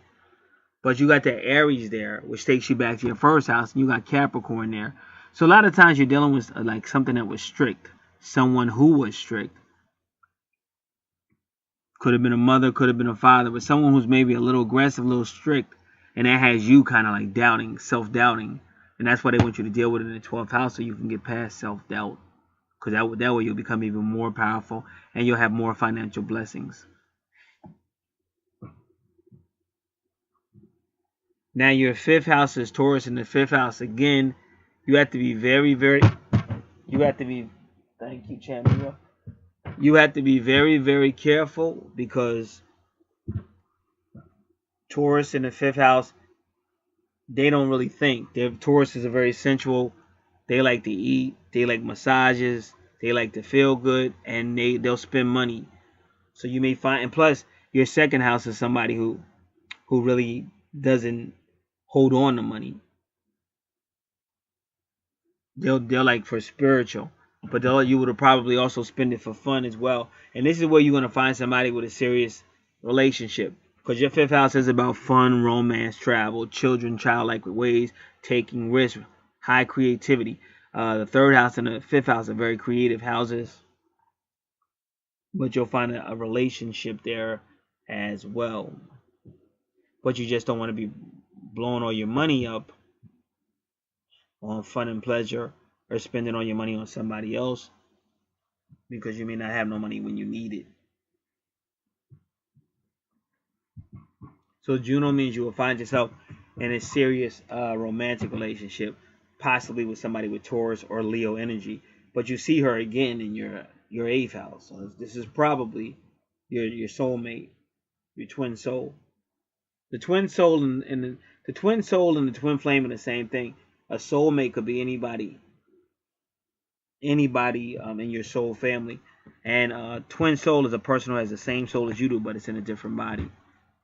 But you got the Aries there, which takes you back to your first house, and you got Capricorn there. So a lot of times you're dealing with like something that was strict, someone who was strict. Could have been a mother, could have been a father, but someone who's maybe a little aggressive, a little strict, and that has you kind of like doubting, self-doubting. And that's why they want you to deal with it in the 12th house so you can get past self-doubt. Because that way you'll become even more powerful and you'll have more financial blessings. Now your fifth house is Taurus. In the fifth house, again, you have to be thank you, Champion. You have to be very, very careful because Taurus in the fifth house, they don't really think. Taurus is a very sensual. They like to eat. They like massages. They like to feel good, and they'll spend money. So you may find, and plus your second house is somebody who really doesn't hold on to money. They'll like for spiritual, but you would probably also spend it for fun as well. And this is where you're gonna find somebody with a serious relationship, because your fifth house is about fun, romance, travel, children, childlike ways, taking risks, high creativity. The third house and the fifth house are very creative houses, but you'll find a relationship there as well. But you just don't want to be blowing all your money up on fun and pleasure or spending all your money on somebody else, because you may not have no money when you need it. So Juno means you will find yourself in a serious romantic relationship, possibly with somebody with Taurus or Leo energy. But you see her again in your eighth house. So this is probably your soulmate, your twin soul. The twin soul and the twin soul and the twin flame are the same thing. A soulmate could be anybody in your soul family. And twin soul is a person who has the same soul as you do, but it's in a different body.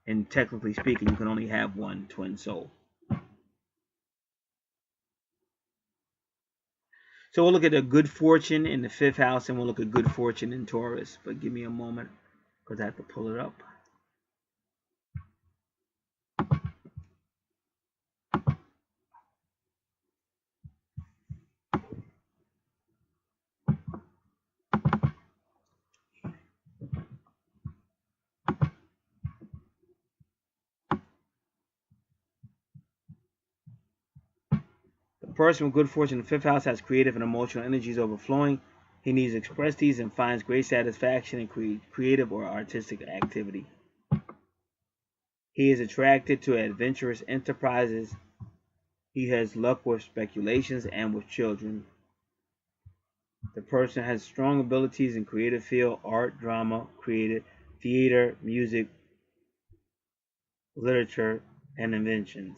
And technically speaking, you can only have one twin soul. So we'll look at a good fortune in the fifth house, and we'll look at good fortune in Taurus. But give me a moment, because I have to pull it up. The person with good fortune in the fifth house has creative and emotional energies overflowing. He needs to express these and finds great satisfaction in creative or artistic activity. He is attracted to adventurous enterprises. He has luck with speculations and with children. The person has strong abilities in creative field, art, drama, creative, theater, music, literature, and inventions.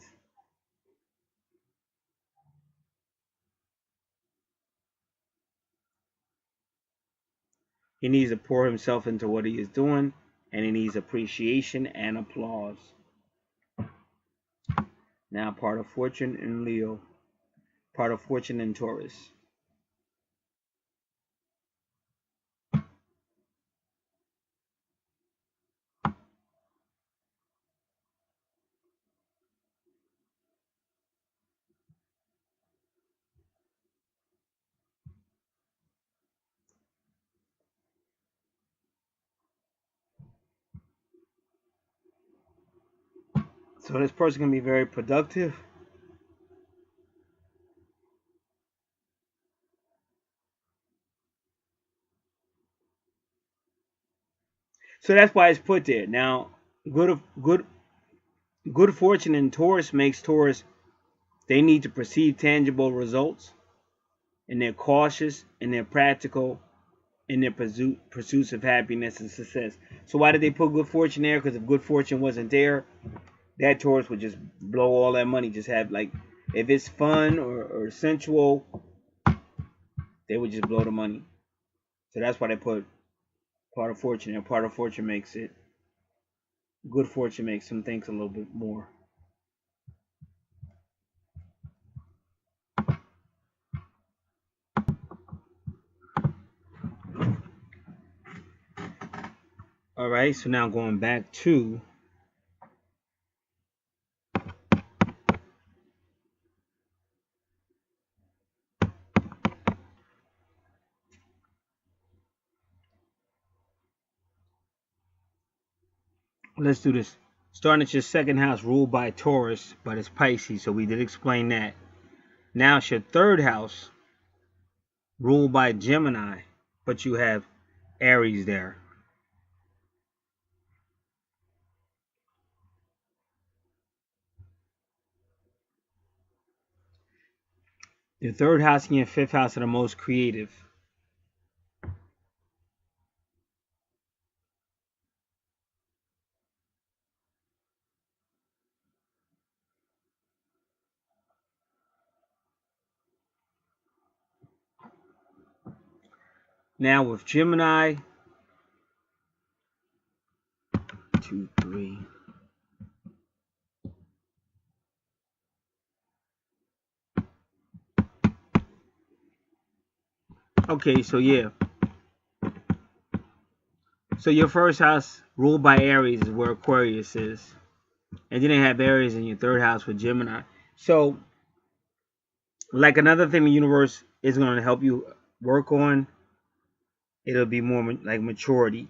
He needs to pour himself into what he is doing, and he needs appreciation and applause. Now, part of fortune in Leo, part of fortune in Taurus. So this person can be very productive. So that's why it's put there. Now, good fortune in Taurus makes Taurus, they need to perceive tangible results, and they're cautious, and they're practical in their pursuits of happiness and success. So why did they put good fortune there? Because if good fortune wasn't there, that Taurus would just blow all that money. Just have, like, if it's fun or sensual, they would just blow the money. So that's why they put part of fortune there. Part of fortune makes it, good fortune makes them think a little bit more. All right, so now going back to let's do this. Starting at your second house, ruled by Taurus, but it's Pisces, so we did explain that. Now it's your third house, ruled by Gemini, but you have Aries there. Your third house and your fifth house are the most creative. Now with Gemini, 2, 3. Okay, so yeah. So your first house, ruled by Aries, is where Aquarius is. And then they have Aries in your third house with Gemini. So, like, another thing the universe is going to help you work on, it'll be more like maturity.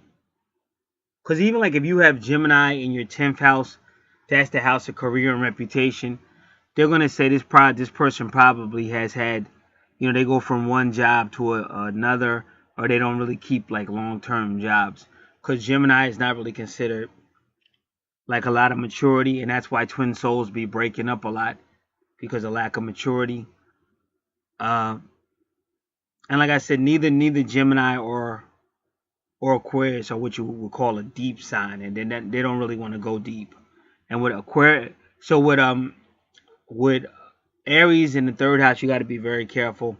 Because even like if you have Gemini in your 10th house, that's the house of career and reputation. They're going to say this person probably has had, they go from one job to another, or they don't really keep like long-term jobs. Because Gemini is not really considered like a lot of maturity, and that's why twin souls be breaking up a lot, because of lack of maturity. And like I said, neither Gemini or Aquarius are what you would call a deep sign, and then they don't really want to go deep. And with Aquarius, so with Aries in the third house, you got to be very careful,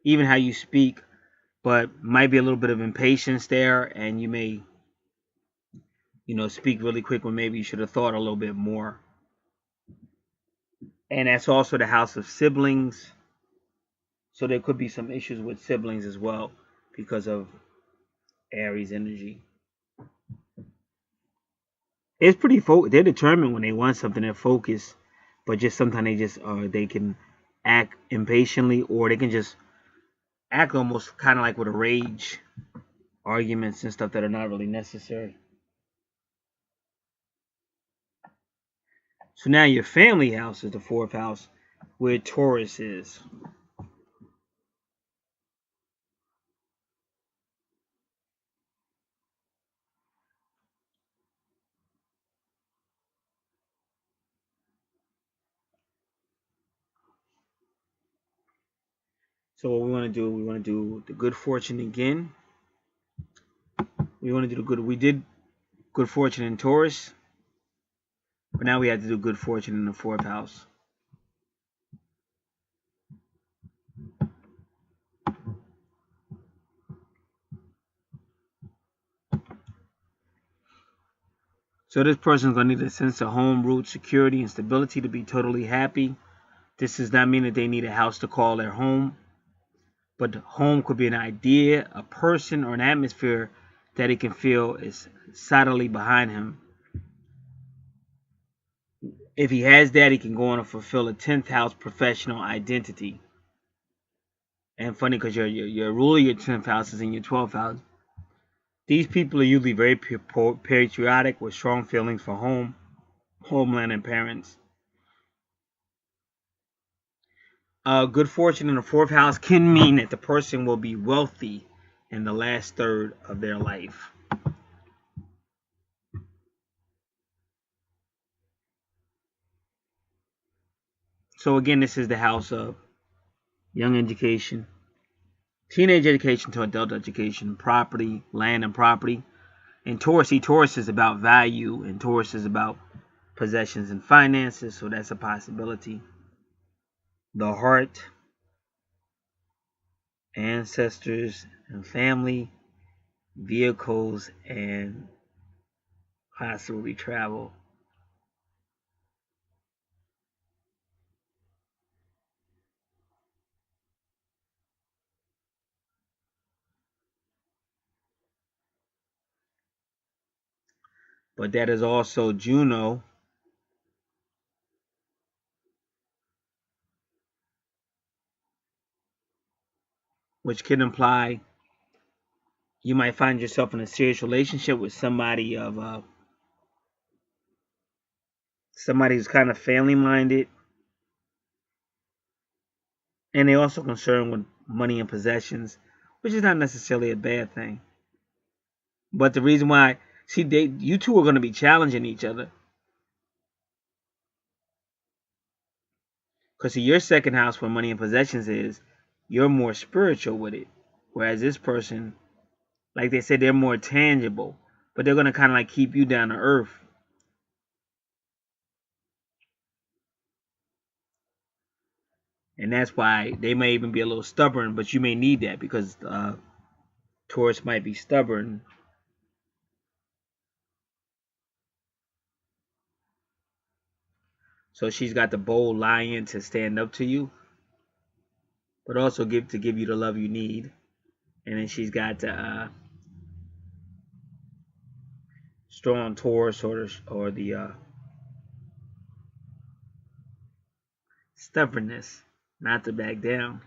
even how you speak. But might be a little bit of impatience there, and you may, speak really quick when maybe you should have thought a little bit more. And that's also the house of siblings, so there could be some issues with siblings as well because of Aries energy. It's pretty they're determined when they want something, they're focused, but just sometimes they can act impatiently, or they can just act almost kind of like with a rage, arguments and stuff that are not really necessary. So now your family house is the fourth house, where Taurus is. So what we want to do the good fortune again. We want to do the good. We did good fortune in Taurus, but now we have to do good fortune in the fourth house. So this person's going to need a sense of home, root, security, and stability to be totally happy. This does not mean that they need a house to call their home, but home could be an idea, a person, or an atmosphere that he can feel is solidly behind him. If he has that, he can go on to fulfill a 10th house professional identity. And funny, because your ruler, your 10th house is in your 12th house. These people are usually very patriotic with strong feelings for home, homeland, and parents. Good fortune in the fourth house can mean that the person will be wealthy in the last third of their life. So again, this is the house of young education, teenage education to adult education, property, land and property. And Taurus, Taurus is about value, and Taurus is about possessions and finances, so that's a possibility. The heart, ancestors and family, vehicles, and possibly travel. But that is also Juno, which can imply you might find yourself in a serious relationship with somebody of somebody who's kind of family minded, and they're also concerned with money and possessions, which is not necessarily a bad thing. But the reason why, see, you two are going to be challenging each other, because your second house where money and possessions is, you're more spiritual with it, whereas this person, like they said, they're more tangible, but they're going to kind of like keep you down to earth. And that's why they may even be a little stubborn, but you may need that because Taurus might be stubborn. So she's got the bold lion to stand up to you, but also give you the love you need. And then she's got the strong Taurus or the stubbornness, not to back down.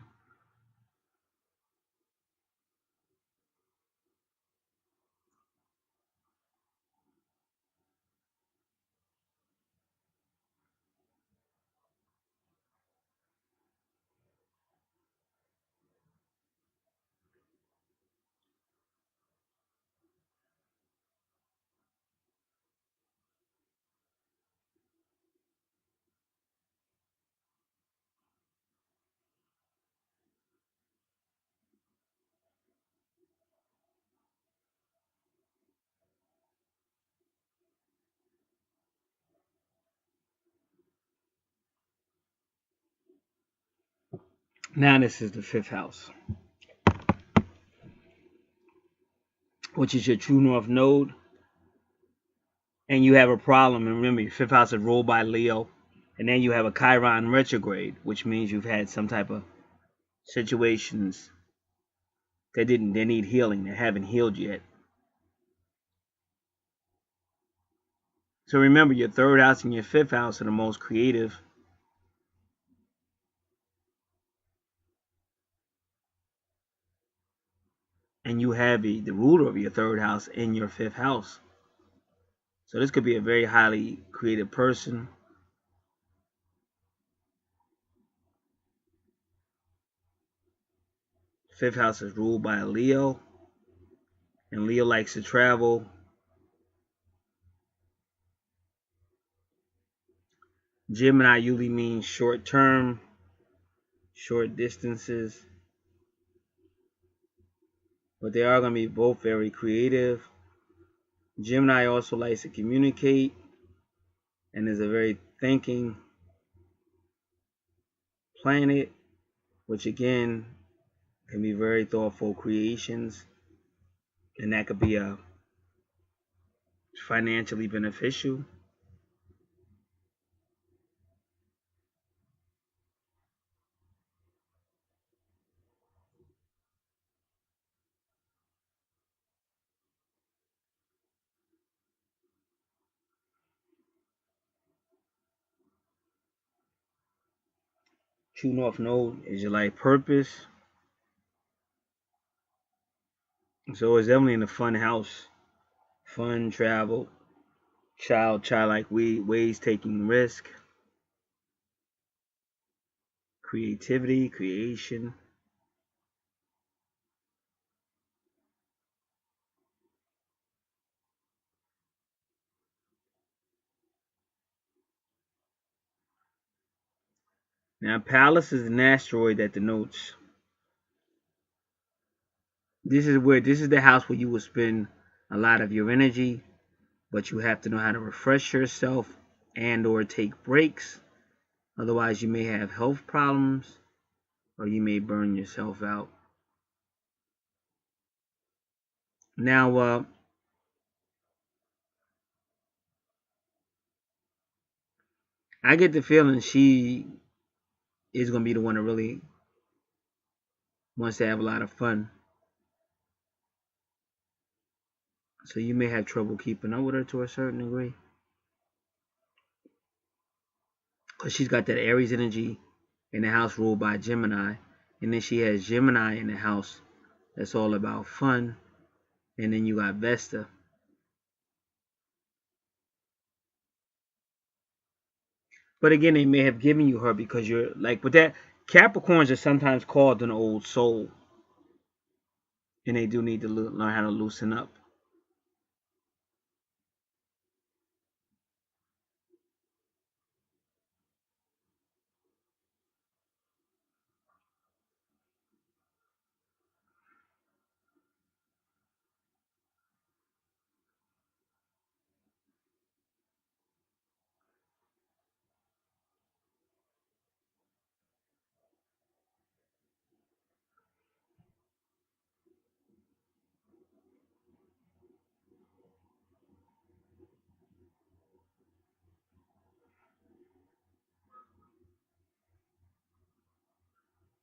Now this is the fifth house, which is your true north node, and you have a problem. And remember, your fifth house is ruled by Leo, and then you have a Chiron retrograde, which means you've had some type of situations that they need healing, that haven't healed yet. So remember, your third house and your fifth house are the most creative. And you have the ruler of your third house in your fifth house. So this could be a very highly creative person. Fifth house is ruled by a Leo, and Leo likes to travel. Gemini usually means short term, short distances, but they are going to be both very creative. Gemini also likes to communicate and is a very thinking planet, which again can be very thoughtful creations, and that could be a financially beneficial. True North Node is your life purpose. So it's definitely in a fun house. Fun, travel, childlike ways, taking risk, creativity, creation. Now, Pallas is an asteroid that denotes this is the house where you will spend a lot of your energy, but you have to know how to refresh yourself and or take breaks. Otherwise, you may have health problems or you may burn yourself out. Now, I get the feeling she is going to be the one that really wants to have a lot of fun. So you may have trouble keeping up with her to a certain degree. Because she's got that Aries energy in the house ruled by Gemini. And then she has Gemini in the house that's all about fun. And then you got Vesta. But again, they may have given you her because you're like, but that Capricorns are sometimes called an old soul. And they do need to learn how to loosen up.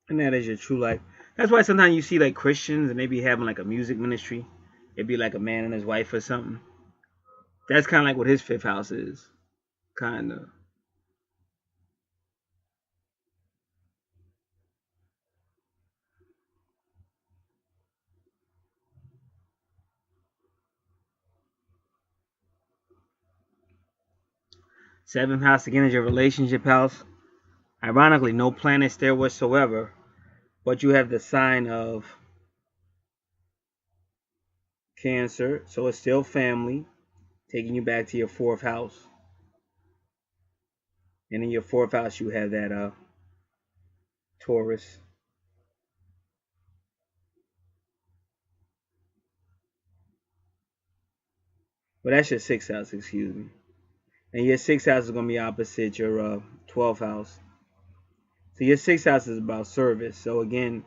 And that is your true life. That's why sometimes you see like Christians and they be having like a music ministry. It'd be like a man and his wife or something. That's kind of like what his fifth house is. Kind of. Seventh house again is your relationship house. Ironically, no planets there whatsoever. But you have the sign of Cancer. So it's still family. Taking you back to your fourth house. And in your fourth house you have that Taurus. Well, that's your sixth house, excuse me. And your sixth house is going to be opposite your 12th house. So your sixth house is about service. So again,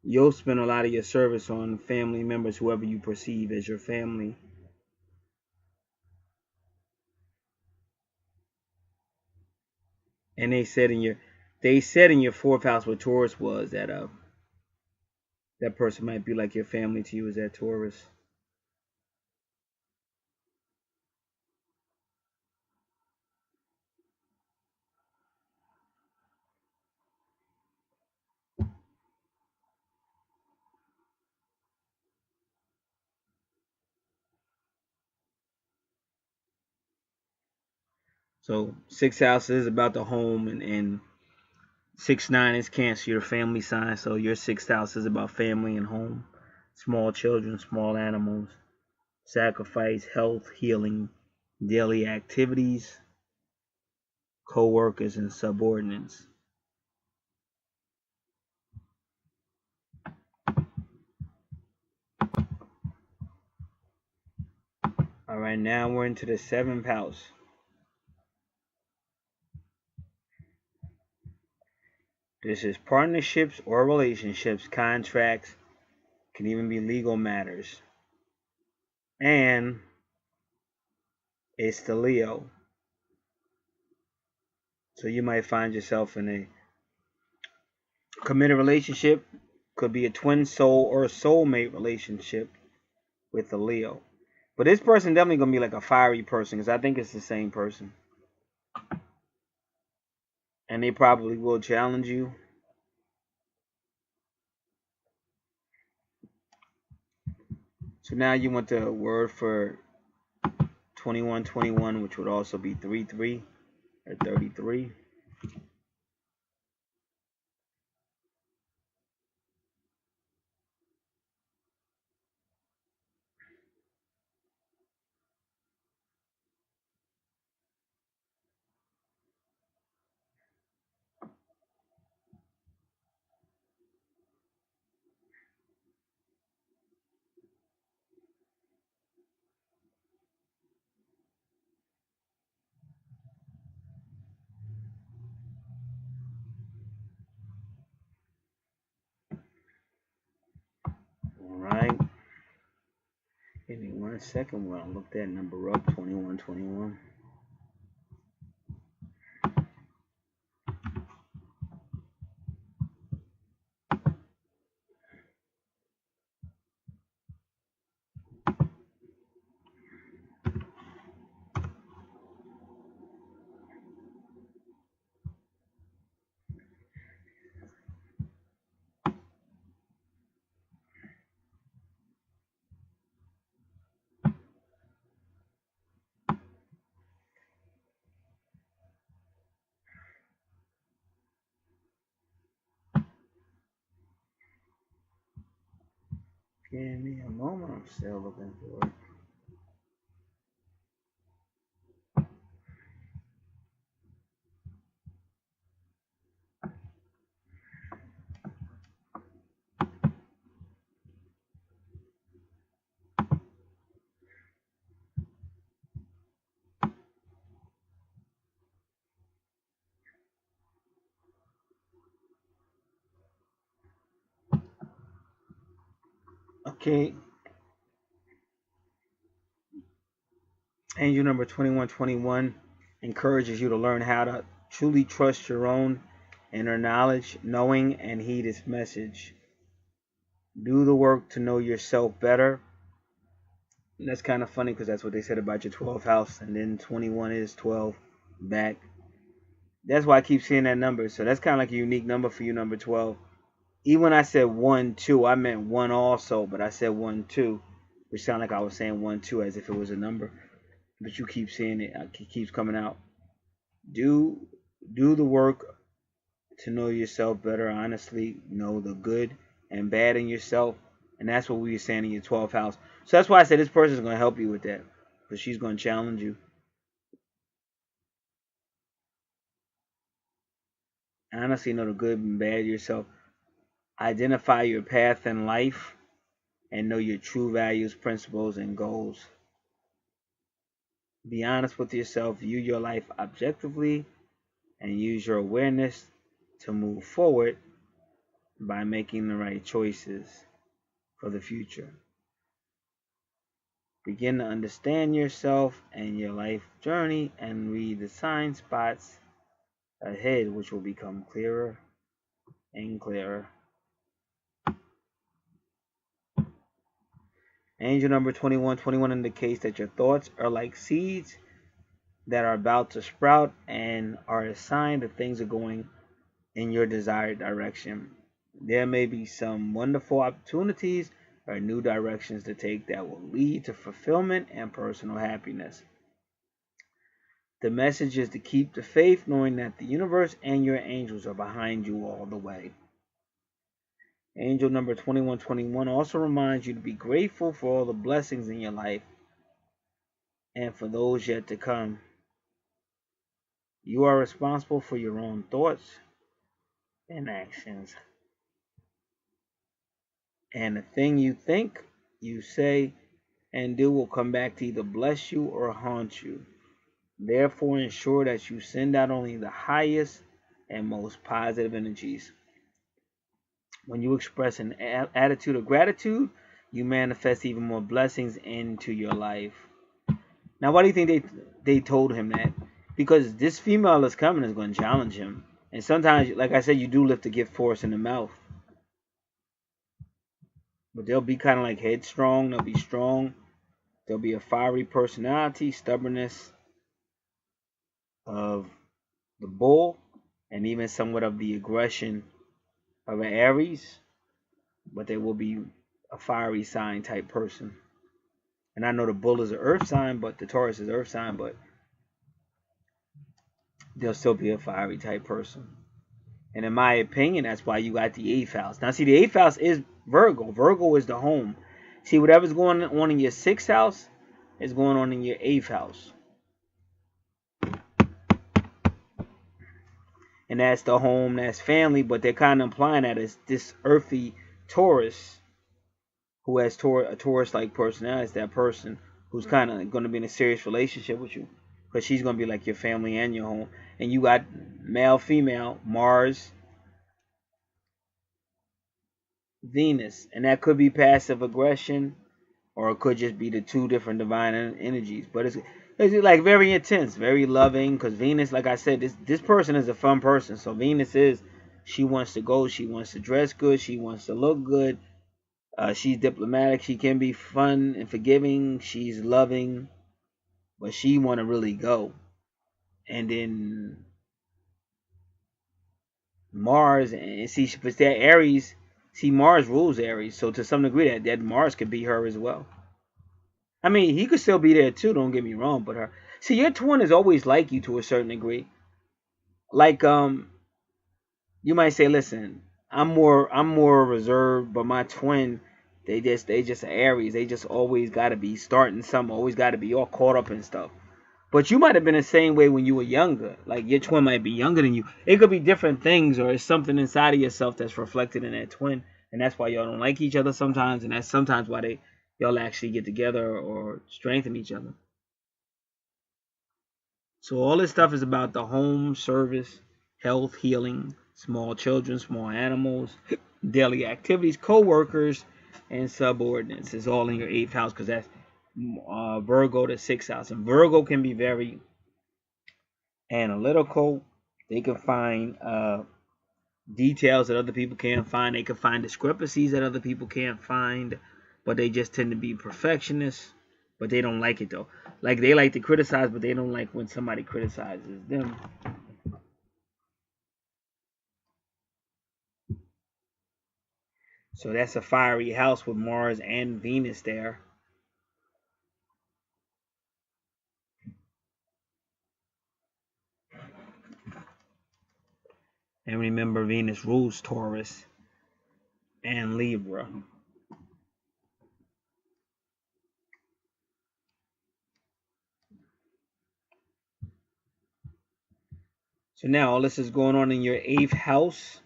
you'll spend a lot of your service on family members, whoever you perceive as your family. And they said in your fourth house where Taurus was that that person might be like your family to you, is that Taurus. So sixth house is about the home, and 6-9 is Cancer, your family sign. So your sixth house is about family and home, small children, small animals, sacrifice, health, healing, daily activities, co-workers, and subordinates. All right, now we're into the seventh house. This is partnerships or relationships, contracts, can even be legal matters. And it's the Leo. So you might find yourself in a committed relationship, could be a twin soul or a soulmate relationship with a Leo. But this person definitely gonna be like a fiery person because I think it's the same person. And they probably will challenge you. So now you want the word for 2121, which would also be 33 or 33. Give me 1 second while I look that number up, 2121. Give me a moment, I'm still looking for it. Okay, angel number 2121 encourages you to learn how to truly trust your own inner knowledge, knowing and heed its message. Do the work to know yourself better. And that's kind of funny because that's what they said about your 12th house, and then 21 is 12 back. That's why I keep seeing that number. So that's kind of like a unique number for you, number 12. Even when I said 1, 2, I meant 1 also, but I said 1, 2, which sounded like I was saying 1, 2 as if it was a number. But you keep seeing it. It keeps coming out. Do the work to know yourself better. Honestly, know the good and bad in yourself. And that's what we were saying in your 12th house. So that's why I said this person is going to help you with that. Because she's going to challenge you. Honestly, know the good and bad yourself. Identify your path in life and know your true values, principles, and goals. Be honest with yourself. View your life objectively and use your awareness to move forward by making the right choices for the future. Begin to understand yourself and your life journey and read the sign spots ahead, which will become clearer and clearer. Angel number 2121 indicates that your thoughts are like seeds that are about to sprout and are a sign that things are going in your desired direction. There may be some wonderful opportunities or new directions to take that will lead to fulfillment and personal happiness. The message is to keep the faith, knowing that the universe and your angels are behind you all the way. Angel number 2121 also reminds you to be grateful for all the blessings in your life and for those yet to come. You are responsible for your own thoughts and actions. And the thing you think, you say, and do will come back to either bless you or haunt you. Therefore, ensure that you send out only the highest and most positive energies. When you express an attitude of gratitude, you manifest even more blessings into your life. Now, why do you think they told him that? Because this female that's coming is going to challenge him. And sometimes, like I said, you do lift the gift horse in the mouth. But they'll be kind of like headstrong. They'll be strong. There'll be a fiery personality, stubbornness of the bull, and even somewhat of the aggression of an Aries. But they will be a fiery sign type person. And I know the bull is an earth sign, but the Taurus is earth sign, but they'll still be a fiery type person. And in my opinion, that's why you got the 8th house. Now, see, the 8th house is Virgo. Virgo is the home. See, whatever's going on in your 6th house is going on in your 8th house. And that's the home, that's family, but they're kind of implying that it's this earthy Taurus who has a Taurus-like personality. It's that person who's kind of going to be in a serious relationship with you. Because she's going to be like your family and your home. And you got male, female, Mars, Venus. And that could be passive aggression, or it could just be the two different divine energies. But it's like very intense, very loving. Because Venus, like I said, this person is a fun person. So Venus is, she wants to go, she wants to dress good, she wants to look good. She's diplomatic. She can be fun and forgiving. She's loving, but she want to really go. And then Mars, and see, but that Aries, see, Mars rules Aries, so to some degree that Mars could be her as well. I mean, he could still be there too. Don't get me wrong, but her. See, your twin is always like you to a certain degree. Like you might say, listen, I'm more reserved, but my twin, they just Aries. They just always got to be starting something. Always got to be all caught up in stuff. But you might have been the same way when you were younger. Like your twin might be younger than you. It could be different things, or it's something inside of yourself that's reflected in that twin, and that's why y'all don't like each other sometimes, and that's sometimes why y'all actually get together or strengthen each other. So all this stuff is about the home, service, health, healing, small children, small animals, daily activities, co-workers, and subordinates. It's all in your 8th house because that's Virgo, the 6th house. And Virgo can be very analytical. They can find details that other people can't find. They can find discrepancies that other people can't find. But they just tend to be perfectionists. But they don't like it though. Like they like to criticize, but they don't like when somebody criticizes them. So that's a fiery house with Mars and Venus there. And remember, Venus rules Taurus and Libra. So now all this is going on in your 8th house.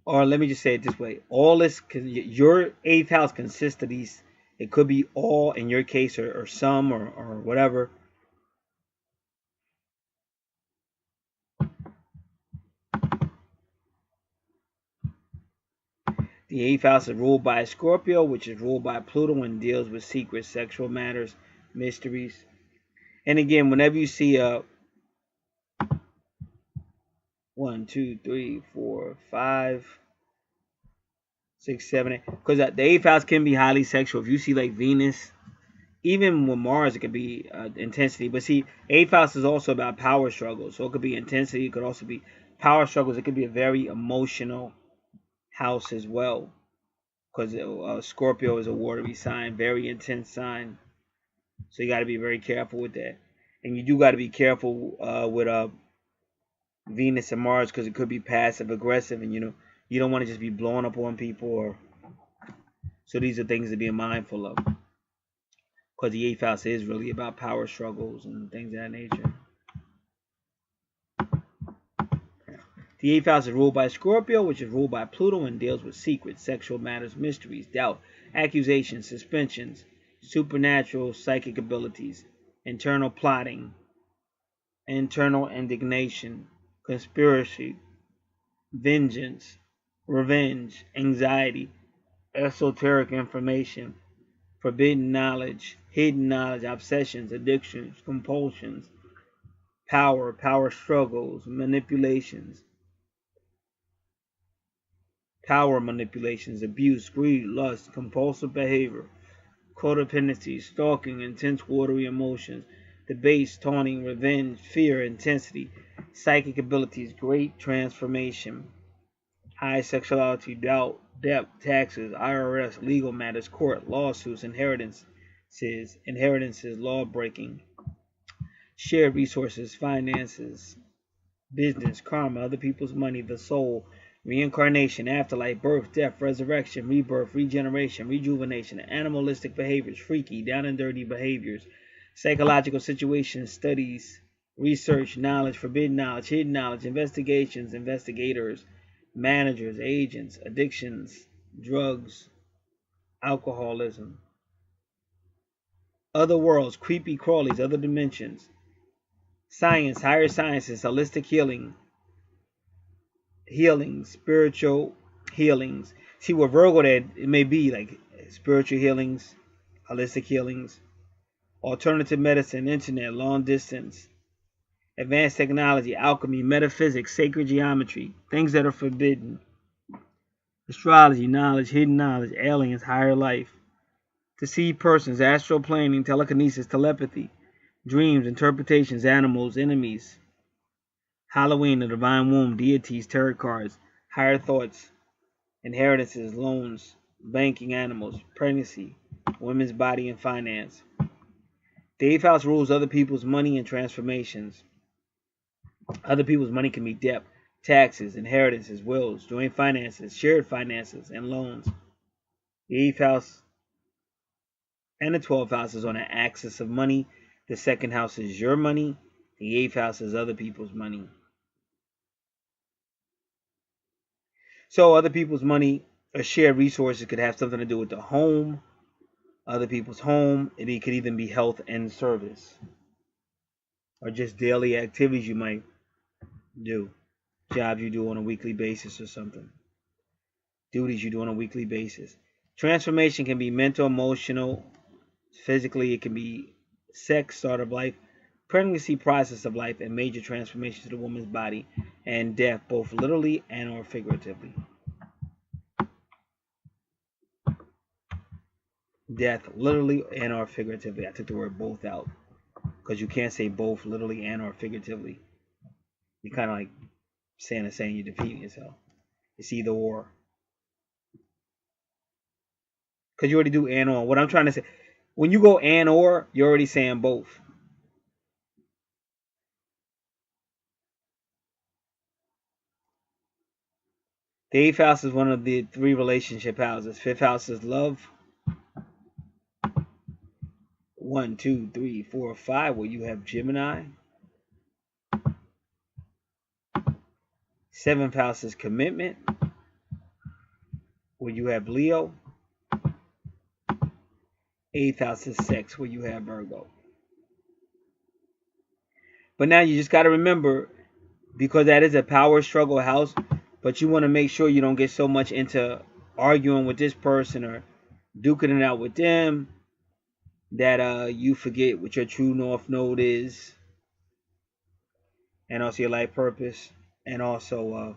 Or let me just say it this way. All this, your 8th house consists of these. It could be all in your case, or some, or whatever. The 8th house is ruled by Scorpio, which is ruled by Pluto and deals with secret sexual matters, mysteries. And again, whenever you see a 1, 2, 3, 4, 5, 6, 7, 8, because the 8th house can be highly sexual. If you see like Venus, even with Mars, it could be intensity. But see, 8th house is also about power struggles. So it could be intensity. It could also be power struggles. It could be a very emotional house as well. Because Scorpio is a watery sign, very intense sign. So you got to be very careful with that. And you do got to be careful with Venus and Mars, because it could be passive aggressive. And, you don't want to just be blowing up on people. So these are things to be mindful of. Because the 8th house is really about power struggles and things of that nature. The 8th house is ruled by Scorpio, which is ruled by Pluto and deals with secrets, sexual matters, mysteries, doubt, accusations, suspensions, supernatural psychic abilities, internal plotting, internal indignation, conspiracy, vengeance, revenge, anxiety, esoteric information, forbidden knowledge, hidden knowledge, obsessions, addictions, compulsions, power struggles, manipulations, abuse, greed, lust, compulsive behavior, codependency, stalking, intense watery emotions, debates, taunting, revenge, fear, intensity, psychic abilities, great transformation, high sexuality, doubt, debt, taxes, IRS, legal matters, court, lawsuits, inheritances, law breaking, shared resources, finances, business, karma, other people's money, the soul, reincarnation, afterlife, birth, death, resurrection, rebirth, regeneration, rejuvenation, animalistic behaviors, freaky, down and dirty behaviors, psychological situations, studies, research, knowledge, forbidden knowledge, hidden knowledge, investigations, investigators, managers, agents, addictions, drugs, alcoholism, other worlds, creepy crawlies, other dimensions, science, higher sciences, holistic healing, spiritual healings. See, with Virgo, that it may be like spiritual healings, holistic healings, alternative medicine, internet, long distance, advanced technology, alchemy, metaphysics, sacred geometry, things that are forbidden, astrology, knowledge, hidden knowledge, aliens, higher life, to see persons, astral planing, telekinesis, telepathy, dreams, interpretations, animals, enemies, Halloween, the divine womb, deities, tarot cards, higher thoughts, inheritances, loans, banking, animals, pregnancy, women's body and finance. The 8th house rules other people's money and transformations. Other people's money can be debt, taxes, inheritances, wills, joint finances, shared finances, and loans. The 8th house and the 12th house is on an axis of money. The 2nd house is your money. The 8th house is other people's money. So other people's money or shared resources could have something to do with the home, other people's home. It could even be health and service, or just daily activities you might do, jobs you do on a weekly basis or something, duties you do on a weekly basis. Transformation can be mental, emotional, physically. It can be sex, start of life, pregnancy, process of life, and major transformations to the woman's body, and death, both literally and or figuratively. Death, literally and or figuratively. I took the word both out because you can't say both literally and or figuratively. You're kind of like saying you're defeating yourself. It's either or. Because you already do and or. What I'm trying to say, when you go and or, you're already saying both. The 8th house is one of the 3 relationship houses. 5th house is love. 1, 2, 3, 4, 5, where you have Gemini. 7th house is commitment, where you have Leo. 8th house is sex, where you have Virgo. But now you just got to remember, because that is a power struggle house, but you want to make sure you don't get so much into arguing with this person or duking it out with them that you forget what your true north node is, and also your life purpose, and also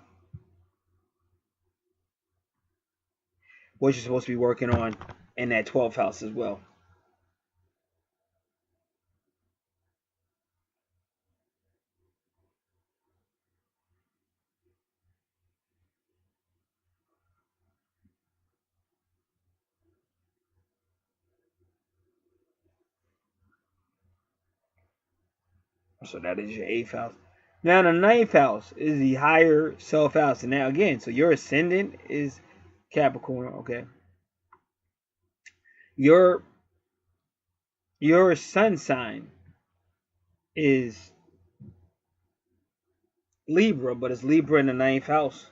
what you're supposed to be working on in that 12th house as well. So that is your 8th house. Now the 9th house is the higher self house. And now again, so your ascendant is Capricorn, okay? Your sun sign is Libra, but it's Libra in the 9th house.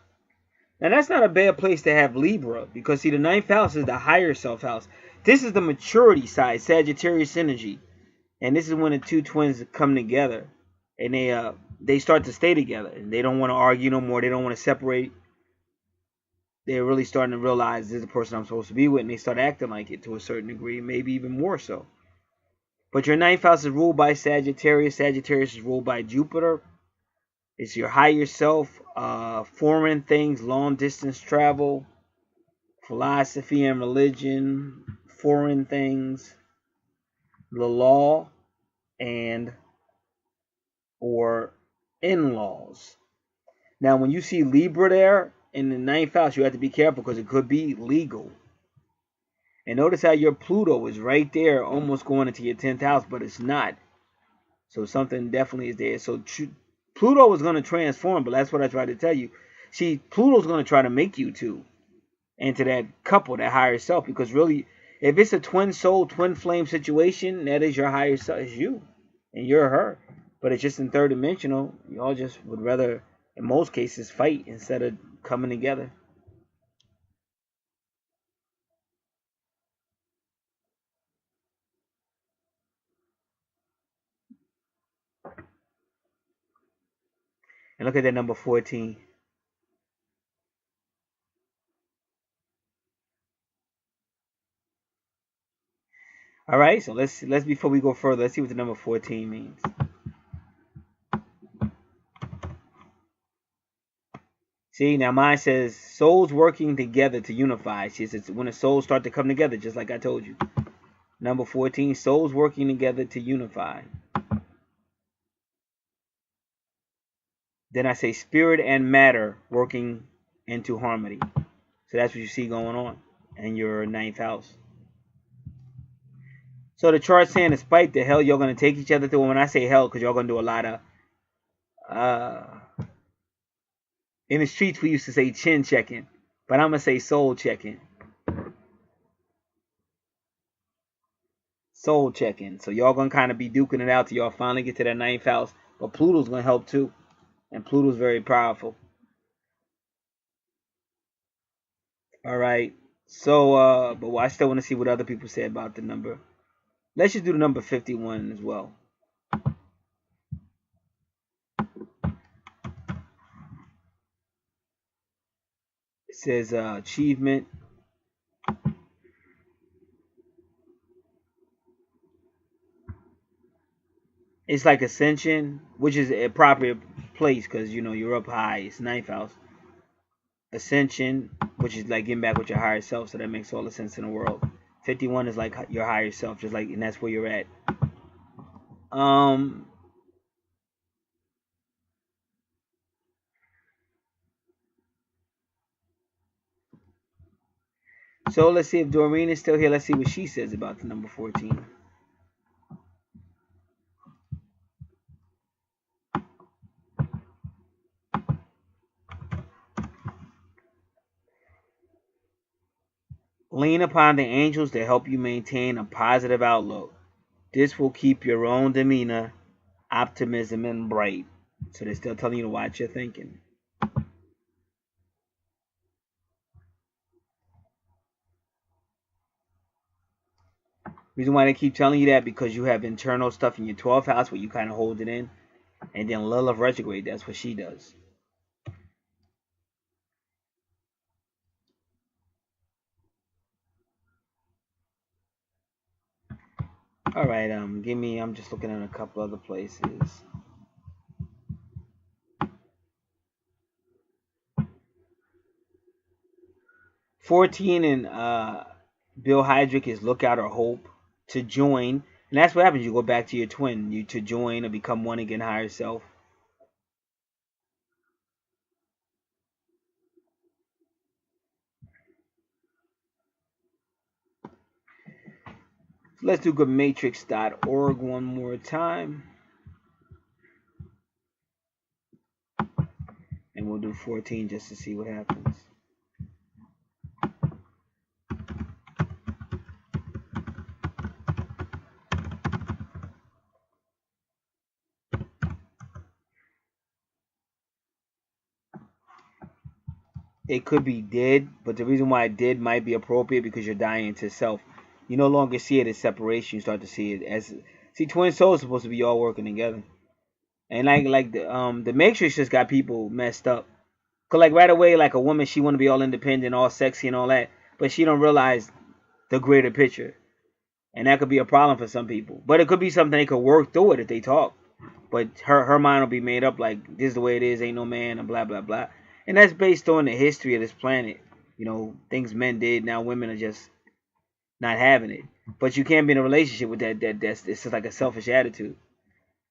Now that's not a bad place to have Libra, because see, the 9th house is the higher self house. This is the maturity side, Sagittarius energy. And this is when the two twins come together, and they start to stay together, and they don't want to argue no more. They don't want to separate. They're really starting to realize this is the person I'm supposed to be with, and they start acting like it to a certain degree, maybe even more so. But your 9th house is ruled by Sagittarius. Sagittarius is ruled by Jupiter. It's your higher self, foreign things, long distance travel, philosophy and religion, foreign things, the law, and or in-laws. Now, when you see Libra there in the 9th house, you have to be careful because it could be legal. And notice how your Pluto is right there, almost going into your 10th house, but it's not. So something definitely is there. So Pluto is going to transform, but that's what I tried to tell you. See, Pluto's going to try to make you two into that couple, that higher self, because really, if it's a twin soul, twin flame situation, that is your higher self. It's you, and you're her. But it's just in 3rd dimensional. Y'all just would rather, in most cases, fight instead of coming together. And look at that number 14. All right, so let's before we go further, let's see what the number 14 means. See, now mine says souls working together to unify. She says when the souls start to come together, just like I told you. Number 14, souls working together to unify. Then I say spirit and matter working into harmony. So that's what you see going on in your ninth house. So the chart's saying, despite the hell you're going to take each other through, when I say hell, because you're going to do a lot of, uh, in the streets we used to say chin checking, but I'm going to say soul checking. Soul checking. So y'all going to kind of be duking it out till y'all finally get to that ninth house. But Pluto's going to help too. And Pluto's very powerful. All right. So, but I still want to see what other people say about the number. Let's just do the number 51 as well. It says achievement. It's like ascension, which is a proper place because you're up high. It's ninth house. Ascension, which is like getting back with your higher self, so that makes all the sense in the world. 51 is like your higher self, just like, and that's where you're at. So let's see if Doreen is still here. Let's see what she says about the number 14. Lean upon the angels to help you maintain a positive outlook. This will keep your own demeanor, optimism, and bright. So they're still telling you to watch your thinking. Reason why they keep telling you that, because you have internal stuff in your 12th house where you kind of hold it in. And then Lilith retrograde, that's what she does. All right, I'm just looking at a couple other places. $14 and Bill Hydrick is lookout or hope to join. And that's what happens. You go back to your twin, you to join or become one again, higher self. So let's do goodmatrix.org one more time. And we'll do 14 just to see what happens. It could be dead, but the reason why dead might be appropriate because you're dying to self. You no longer see it as separation. You start to see it as, see, twin souls are supposed to be all working together. And like the Matrix just got people messed up. Cause like right away, like a woman, she want to be all independent, all sexy and all that, but she don't realize the greater picture, and that could be a problem for some people. But it could be something they could work through it if they talk. But her mind will be made up like this is the way it is, ain't no man, and blah blah blah. And that's based on the history of this planet. Things men did. Now women are just not having it. But you can't be in a relationship with that's it's just like a selfish attitude.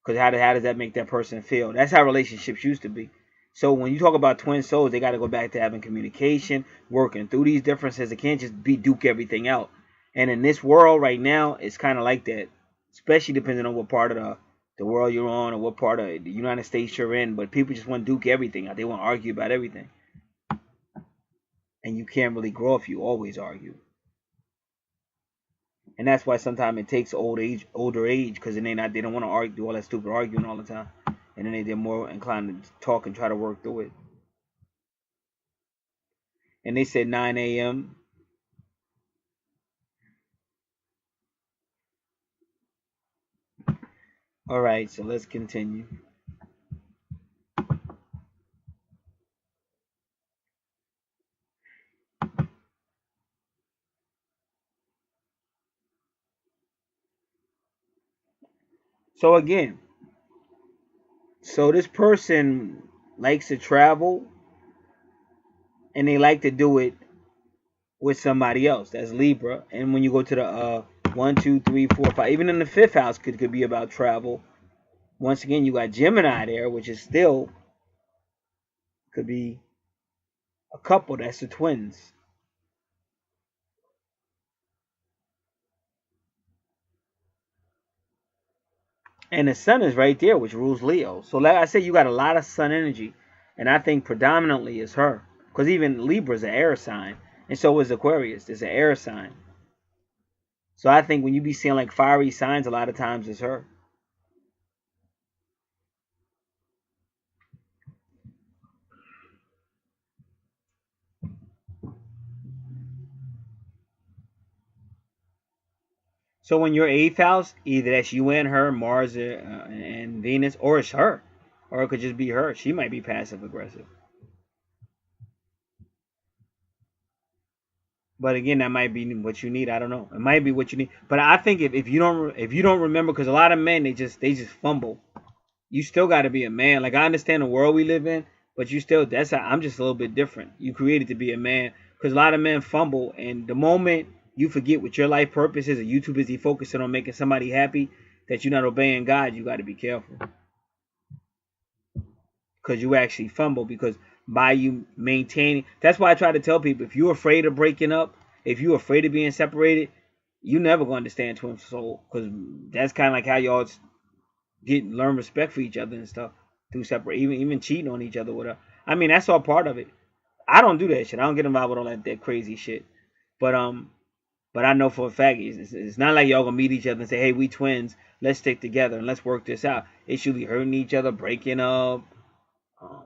Because how does that make that person feel? That's how relationships used to be. So when you talk about twin souls, they got to go back to having communication, working through these differences. It can't just be duke everything out. And in this world right now, it's kind of like that, especially depending on what part of the world you're on or what part of the United States you're in. But people just want to duke everything out. They want to argue about everything. And you can't really grow if you always argue. And that's why sometimes it takes older age, because they don't want to argue, do all that stupid arguing all the time. And then they're more inclined to talk and try to work through it. And they said 9 a.m. All right, so let's continue. So again, so this person likes to travel, and they like to do it with somebody else. That's Libra. And when you go to the 1, 2, 3, 4, 5, even in the fifth house could be about travel. Once again, you got Gemini there, which is still could be a couple. That's the twins. And the sun is right there, which rules Leo. So like I said, you got a lot of sun energy. And I think predominantly is her. Because even Libra is an air sign. And so is Aquarius. It's an air sign. So I think when you be seeing like fiery signs, a lot of times it's her. So when you're eighth house, either that's you and her, Mars and Venus, or it's her. Or it could just be her. She might be passive aggressive. But again, that might be what you need. I don't know. It might be what you need. But I think if you don't remember, because a lot of men they just fumble. You still got to be a man. Like I understand the world we live in, but you still I'm just a little bit different. You created to be a man, because a lot of men fumble, and the moment you forget what your life purpose is, or you too busy focusing on making somebody happy, that you're not obeying God, you got to be careful, because you actually fumble, because by you maintaining, that's why I try to tell people, if you're afraid of breaking up, if you're afraid of being separated, you never gonna understand twin soul, because that's kind of like how y'all learn respect for each other and stuff through separate, even cheating on each other with her. I mean, that's all part of it. I don't do that shit. I don't get involved with all that crazy shit. But but I know for a fact it's not like y'all gonna meet each other and say, hey, we twins, let's stick together and let's work this out. It's usually hurting each other, breaking up. Um,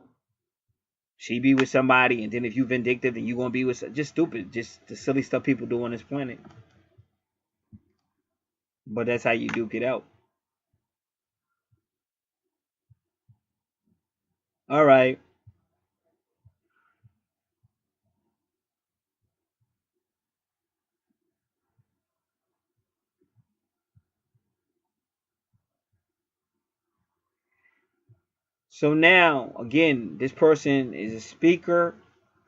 she be with somebody, and then if you vindictive, then you gonna be with just stupid, just the silly stuff people do on this planet. But that's how you duke it out. All right. So now, again, this person is a speaker.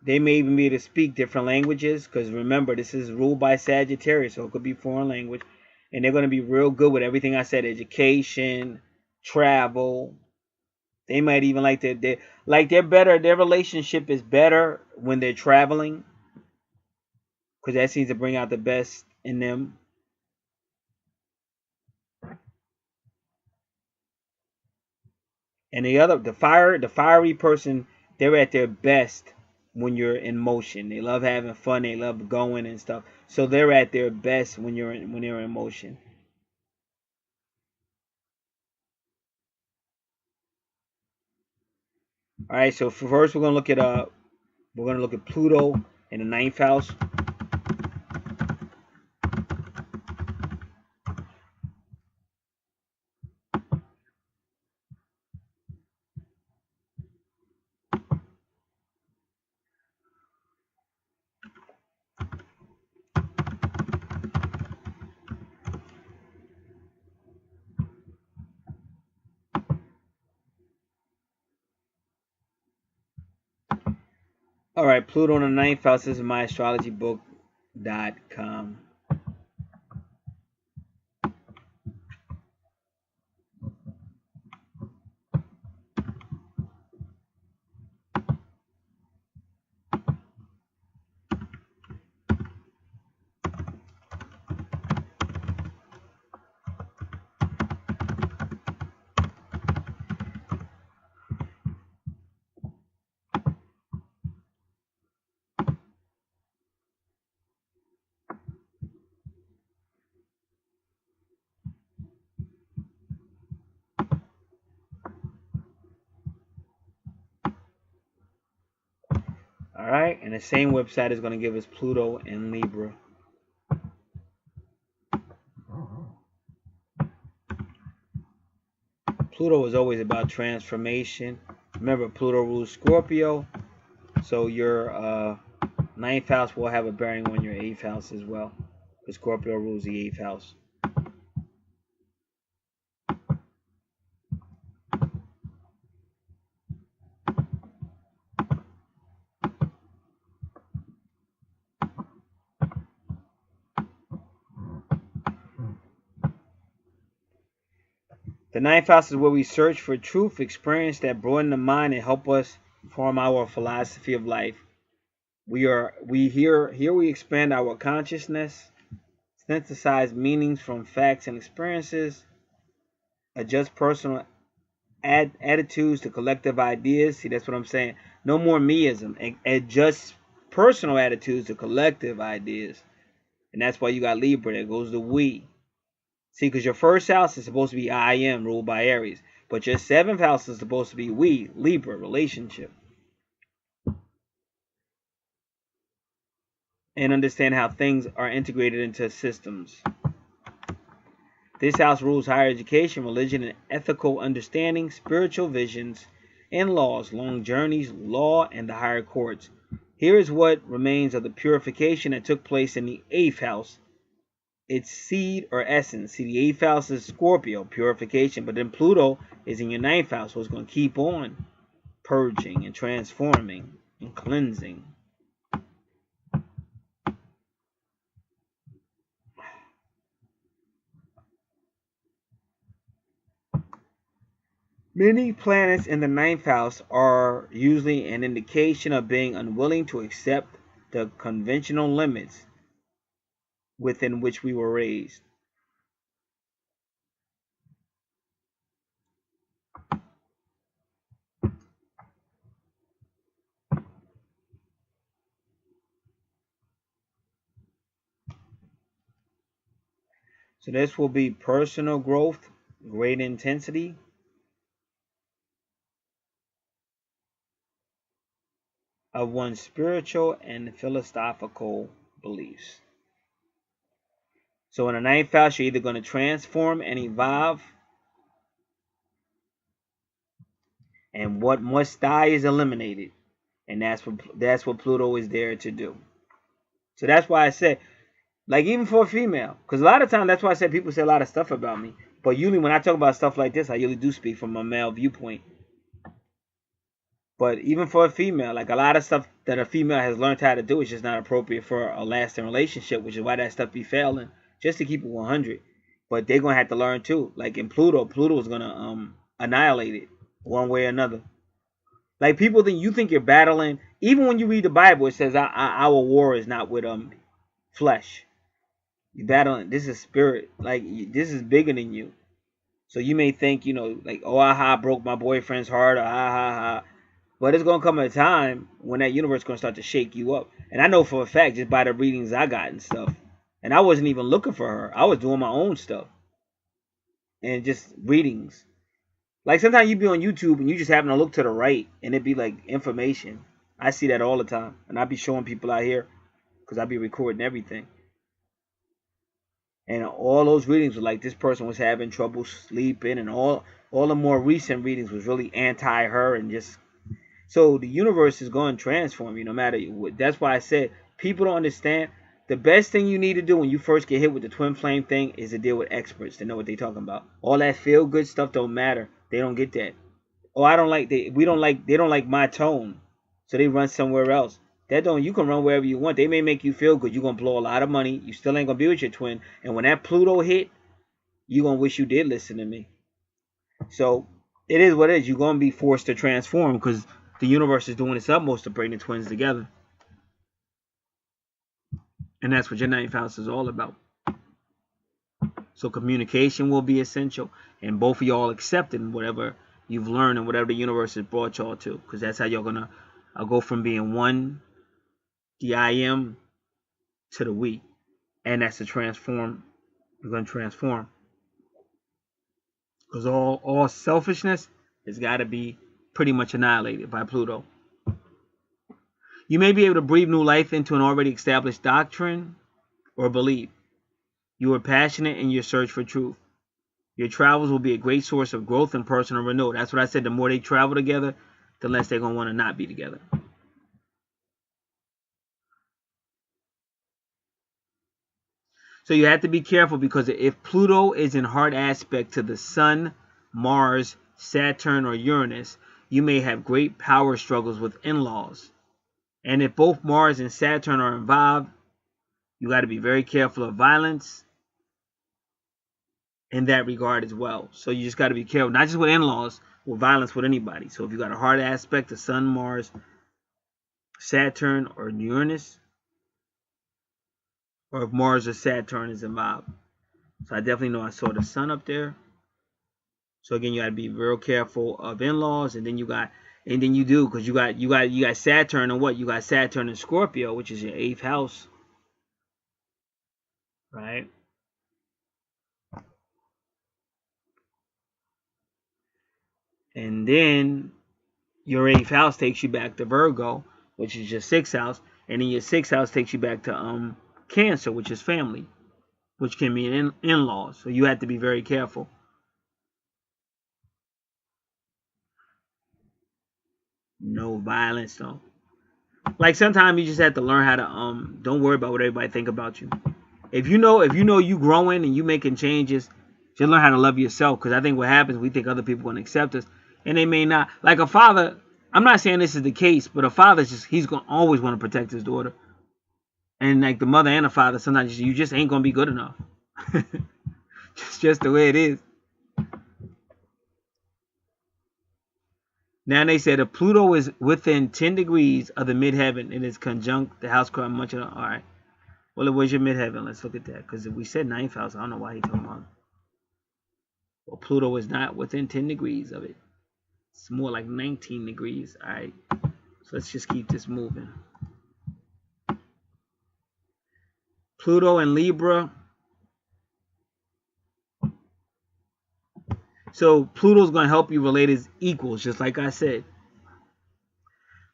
They may even be able to speak different languages, because remember, this is ruled by Sagittarius, so it could be foreign language. And they're going to be real good with everything I said: education, travel. They might even like they're better. Their relationship is better when they're traveling, because that seems to bring out the best in them. And the fiery person, they're at their best when you're in motion. They love having fun. They love going and stuff. So they're at their best when they're in motion. All right. So first we're gonna look at Pluto in the ninth house. All right, Pluto in the ninth house. This is my astrologybook.com. All right, and the same website is going to give us Pluto and Libra. Pluto is always about transformation. Remember, Pluto rules Scorpio, so your ninth house will have a bearing on your eighth house as well, because Scorpio rules the eighth house. The ninth house is where we search for truth, experience that broaden the mind and help us form our philosophy of life. Here we expand our consciousness, synthesize meanings from facts and experiences, adjust personal attitudes to collective ideas. See, that's what I'm saying. No more meism. Adjust personal attitudes to collective ideas. And that's why you got Libra. There goes the we. See, because your first house is supposed to be I am, ruled by Aries. But your seventh house is supposed to be we, Libra, relationship. And understand how things are integrated into systems. This house rules higher education, religion, and ethical understanding, spiritual visions, and laws, long journeys, law, and the higher courts. Here is what remains of the purification that took place in the eighth house. Its seed or essence. See, the eighth house is Scorpio, purification, but then Pluto is in your ninth house, so it's going to keep on purging and transforming and cleansing. Many planets in the ninth house are usually an indication of being unwilling to accept the conventional limits within which we were raised. So this will be personal growth, great intensity, of one's spiritual and philosophical beliefs. So in the ninth house, you're either going to transform and evolve, and what must die is eliminated, and that's what Pluto is there to do. So that's why I said, like, even for a female, because a lot of times that's why I said people say a lot of stuff about me, but usually when I talk about stuff like this, I usually do speak from a male viewpoint. But even for a female, like a lot of stuff that a female has learned how to do is just not appropriate for a lasting relationship, which is why that stuff be failing, just to keep it 100. But they're going to have to learn too. Like in Pluto is going to annihilate it one way or another. Like people think you're battling. Even when you read the Bible, it says our war is not with flesh. You battling. This is spirit. Like this is bigger than you. So you may think, like, oh, I broke my boyfriend's heart, or ha. But it's going to come a time when that universe is going to start to shake you up. And I know for a fact, just by the readings I got and stuff. And I wasn't even looking for her. I was doing my own stuff. And just readings. Like sometimes you be on YouTube and you just happen to look to the right. And it be like information. I see that all the time. And I be showing people out here. Because I be recording everything. And all those readings were like this person was having trouble sleeping. And all the more recent readings was really anti her and just... So the universe is going to transform you no matter what. That's why I said people don't understand. The best thing you need to do when you first get hit with the twin flame thing is to deal with experts to know what they're talking about. All that feel good stuff don't matter. They don't get that. Oh, I don't like they don't like my tone. So they run somewhere else. You can run wherever you want. They may make you feel good. You're gonna blow a lot of money. You still ain't gonna be with your twin. And when that Pluto hit, you're gonna wish you did listen to me. So it is what it is. You're gonna be forced to transform because the universe is doing its utmost to bring the twins together. And that's what your ninth house is all about. So communication will be essential. And both of y'all accepting whatever you've learned and whatever the universe has brought y'all to. Because that's how you're going to go from being one, the I am, to the we. And that's to transform. You're going to transform. Because all selfishness has got to be pretty much annihilated by Pluto. You may be able to breathe new life into an already established doctrine or belief. You are passionate in your search for truth. Your travels will be a great source of growth and personal renewal. That's what I said. The more they travel together, the less they're going to want to not be together. So you have to be careful because if Pluto is in hard aspect to the Sun, Mars, Saturn, or Uranus, you may have great power struggles with in-laws. And if both Mars and Saturn are involved, you got to be very careful of violence in that regard as well. So you just got to be careful, not just with in-laws, with violence with anybody. So if you got a hard aspect of Sun, Mars, Saturn, or Uranus, or if Mars or Saturn is involved. So I definitely know I saw the Sun up there. So again, you got to be real careful of in-laws, and then you do, because you got Saturn and what? You got Saturn in Scorpio, which is your 8th house, right? And then your 8th house takes you back to Virgo, which is your 6th house, and then your 6th house takes you back to Cancer, which is family, which can mean in-laws. So you have to be very careful. No violence, though. Like sometimes you just have to learn how to don't worry about what everybody think about you. If you know you growing and you making changes, just learn how to love yourself. Because I think what happens, we think other people gonna accept us, and they may not. Like a father, I'm not saying this is the case, but a father's he's gonna always want to protect his daughter. And like the mother and the father, sometimes you just ain't gonna be good enough. It's just the way it is. Now they said if Pluto is within 10 degrees of the midheaven, it is conjunct the house card much of the, all right. Well, it was your midheaven. Let's look at that. Because if we said 9th house, I don't know why he's talking about. Well, Pluto is not within 10 degrees of it. It's more like 19 degrees. All right. So let's just keep this moving. Pluto and Libra. So Pluto's going to help you relate as equals, just like I said.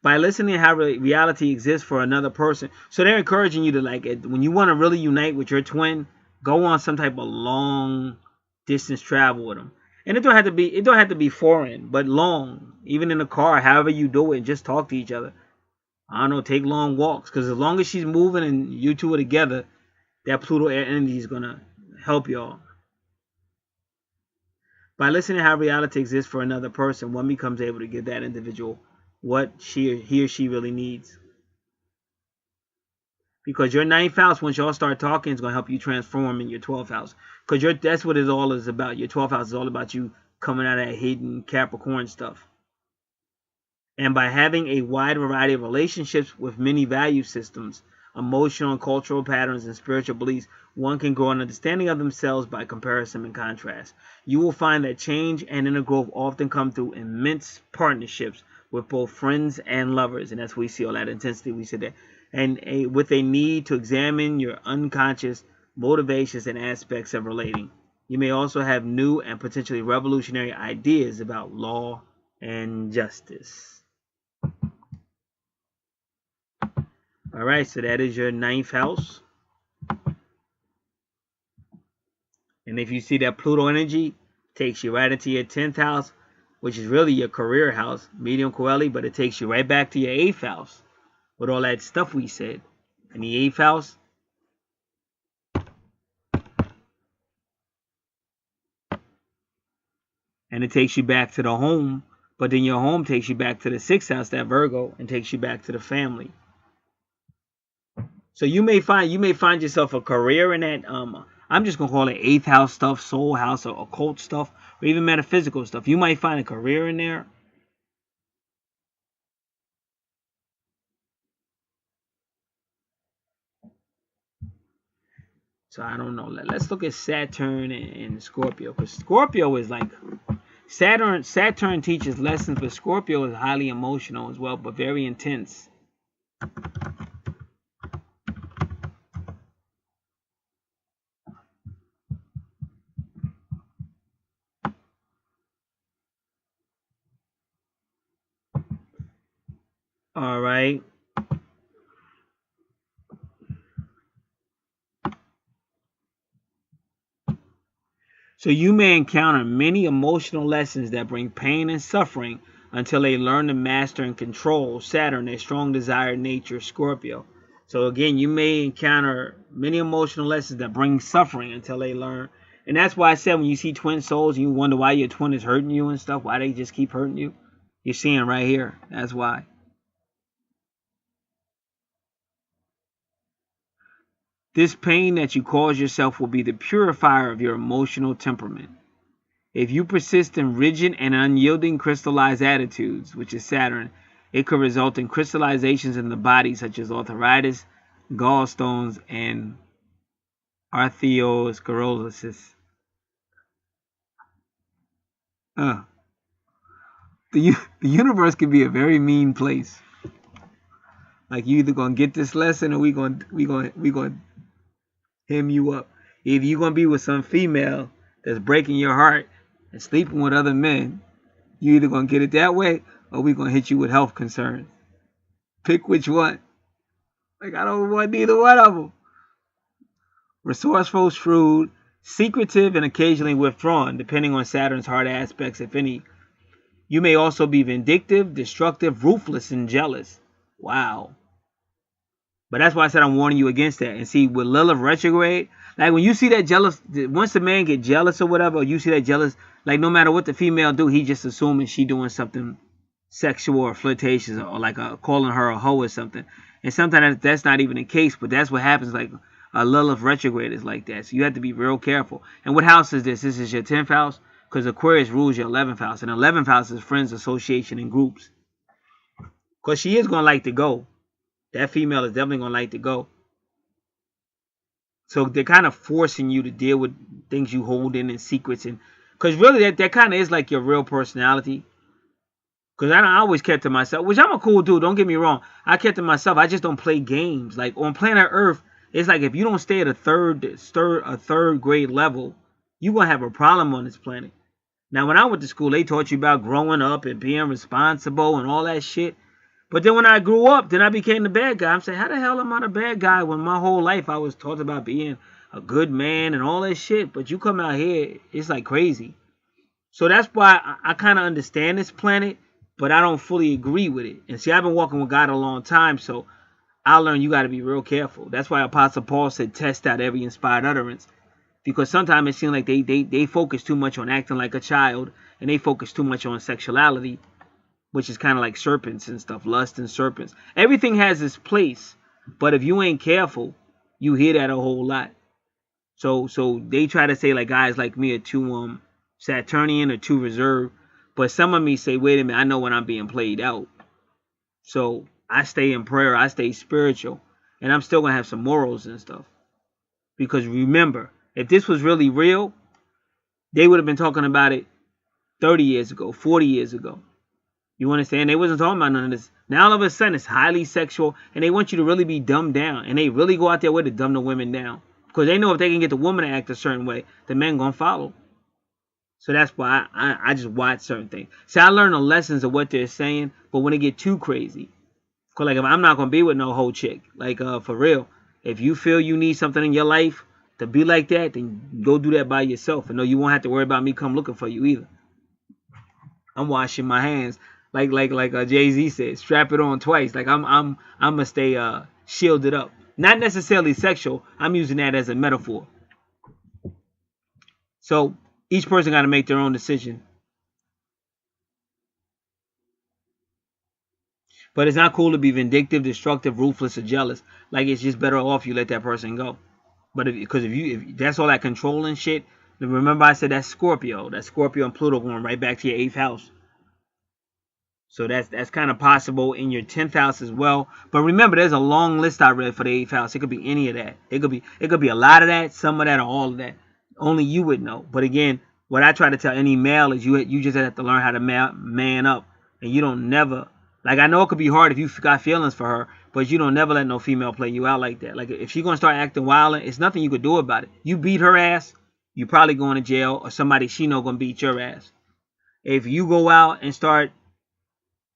By listening to how reality exists for another person. So they're encouraging you to, like, when you want to really unite with your twin, go on some type of long distance travel with them. And it don't have to be foreign, but long. Even in the car, however you do it, just talk to each other. I don't know, take long walks. Because as long as she's moving and you two are together, that Pluto energy is going to help y'all. By listening to how reality exists for another person, one becomes able to give that individual what he or she really needs. Because your 9th house, once y'all start talking, is going to help you transform in your 12th house. Because that's what it all is about. Your 12th house is all about you coming out of that hidden Capricorn stuff. And by having a wide variety of relationships with many value systems, emotional and cultural patterns, and spiritual beliefs, one can grow an understanding of themselves by comparison and contrast. You will find that change and inner growth often come through immense partnerships with both friends and lovers. And that's where we see all that intensity. We said that. And with a need to examine your unconscious motivations and aspects of relating. You may also have new and potentially revolutionary ideas about law and justice. All right, so that is your 9th house. And if you see that Pluto energy, takes you right into your 10th house, which is really your career house, medium coeli, but it takes you right back to your 8th house with all that stuff we said. In the 8th house, and it takes you back to the home, but then your home takes you back to the 6th house, that Virgo, and takes you back to the family. So you may find yourself a career in that. I'm just gonna call it 8th house stuff, soul house, or occult stuff, or even metaphysical stuff. You might find a career in there. So I don't know. Let's look at Saturn and Scorpio, because Scorpio is like Saturn. Saturn teaches lessons, but Scorpio is highly emotional as well, but very intense. All right. So you may encounter many emotional lessons that bring pain and suffering until they learn to master and control Saturn, their strong desired nature, Scorpio. So again, you may encounter many emotional lessons that bring suffering until they learn. And that's why I said when you see twin souls and you wonder why your twin is hurting you and stuff, why they just keep hurting you, you're seeing right here. That's why. This pain that you cause yourself will be the purifier of your emotional temperament. If you persist in rigid and unyielding crystallized attitudes, which is Saturn, it could result in crystallizations in the body such as arthritis, gallstones, and arteriosclerosis. The universe can be a very mean place. Like, you either gonna get this lesson or we gonna hem you up. If you gonna be with some female that's breaking your heart and sleeping with other men, you either gonna get it that way or we gonna hit you with health concerns. Pick which one. Like, I don't want neither one of them. Resourceful, shrewd, secretive, and occasionally withdrawn, depending on Saturn's hard aspects, if any. You may also be vindictive, destructive, ruthless, and jealous. Wow. But that's why I said I'm warning you against that. And see, with Lilith retrograde, like when you see that jealous, once the man get jealous or whatever, or you see that jealous, like no matter what the female do, he just assuming she doing something sexual or flirtatious, or like calling her a hoe or something. And sometimes that's not even the case, but that's what happens. Like a Lilith retrograde is like that. So you have to be real careful. And what house is this? This is your 10th house, because Aquarius rules your 11th house. And 11th house is friends, association, and groups. Because she is going to like to go. That female is definitely going to like to go. So they're kind of forcing you to deal with things you hold in and secrets. And because really that kind of is like your real personality. Because I always kept to myself, which I'm a cool dude, don't get me wrong. I kept to myself. I just don't play games. Like on planet Earth, it's like if you don't stay at a third grade level, you're going to have a problem on this planet. Now, when I went to school, they taught you about growing up and being responsible and all that shit. But then when I grew up, then I became the bad guy. I'm saying, how the hell am I the bad guy when my whole life I was taught about being a good man and all that shit? But you come out here, it's like crazy. So that's why I kind of understand this planet, but I don't fully agree with it. And see, I've been walking with God a long time, so I learned you got to be real careful. That's why Apostle Paul said, test out every inspired utterance. Because sometimes it seems like they focus too much on acting like a child, and they focus too much on sexuality, which is kind of like serpents and stuff, lust and serpents. Everything has its place, but if you ain't careful, you hear that a whole lot. So they try to say like guys like me are too Saturnian or too reserved, but some of me say, wait a minute, I know when I'm being played out. So I stay in prayer, I stay spiritual, and I'm still gonna have some morals and stuff. Because remember, if this was really real, they would have been talking about it 30 years ago, 40 years ago. You understand? They wasn't talking about none of this. Now all of a sudden it's highly sexual, and they want you to really be dumbed down, and they really go out their way to dumb the women down, because they know if they can get the woman to act a certain way, the men gonna follow. So that's why I just watch certain things. See, I learn the lessons of what they're saying, but when it get too crazy, because like if I'm not gonna be with no whole chick, like for real, if you feel you need something in your life to be like that, then go do that by yourself, and no, you won't have to worry about me come looking for you either. I'm washing my hands. Like Jay-Z said, strap it on twice. Like I'm gonna stay shielded up. Not necessarily sexual. I'm using that as a metaphor. So each person got to make their own decision. But it's not cool to be vindictive, destructive, ruthless, or jealous. Like it's just better off you let that person go. But if that's all that controlling shit, remember I said that's Scorpio. That's Scorpio and Pluto going right back to your 8th house. So that's kind of possible in your 10th house as well. But remember, there's a long list I read for the 8th house. It could be any of that. It could be a lot of that, some of that, or all of that. Only you would know. But again, what I try to tell any male is you just have to learn how to man up. And you don't never, like I know it could be hard if you got feelings for her, but you don't never let no female play you out like that. Like if she's gonna start acting wild, it's nothing you could do about it. You beat her ass, you probably going to jail, or somebody she know gonna beat your ass. If you go out and start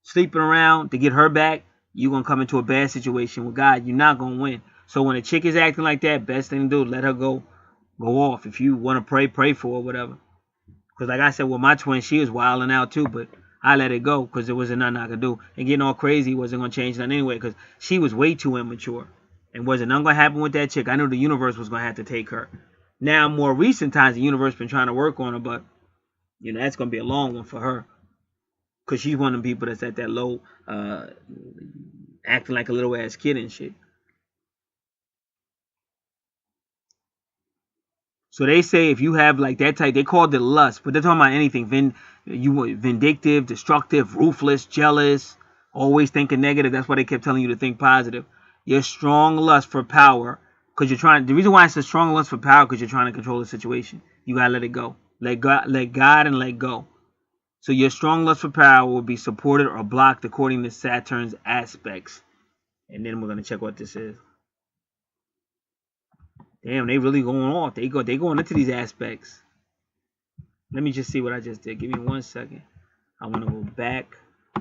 sleeping around to get her back, you're going to come into a bad situation with God. You're not going to win. So when a chick is acting like that, best thing to do, let her go off. If you want to pray for her or whatever. Because like I said, with my twin, she was wilding out too, but I let it go because there wasn't nothing I could do. And getting all crazy wasn't going to change nothing anyway, because she was way too immature. And wasn't nothing going to happen with that chick. I knew the universe was going to have to take her. Now, more recent times, the universe been trying to work on her, but that's going to be a long one for her. Because she's one of the people that's at that low, acting like a little ass kid and shit. So they say if you have like that type, they called it lust, but they're talking about anything. You were vindictive, destructive, ruthless, jealous, always thinking negative. That's why they kept telling you to think positive. Your strong lust for power, because you're trying. The reason why it's a strong lust for power, because you're trying to control the situation. You gotta let it go. Let God, and let go. So your strong lust for power will be supported or blocked according to Saturn's aspects. And then we're gonna check what this is. Damn, they really going off. They going into these aspects. Let me just see what I just did. Give me 1 second. I want to go back.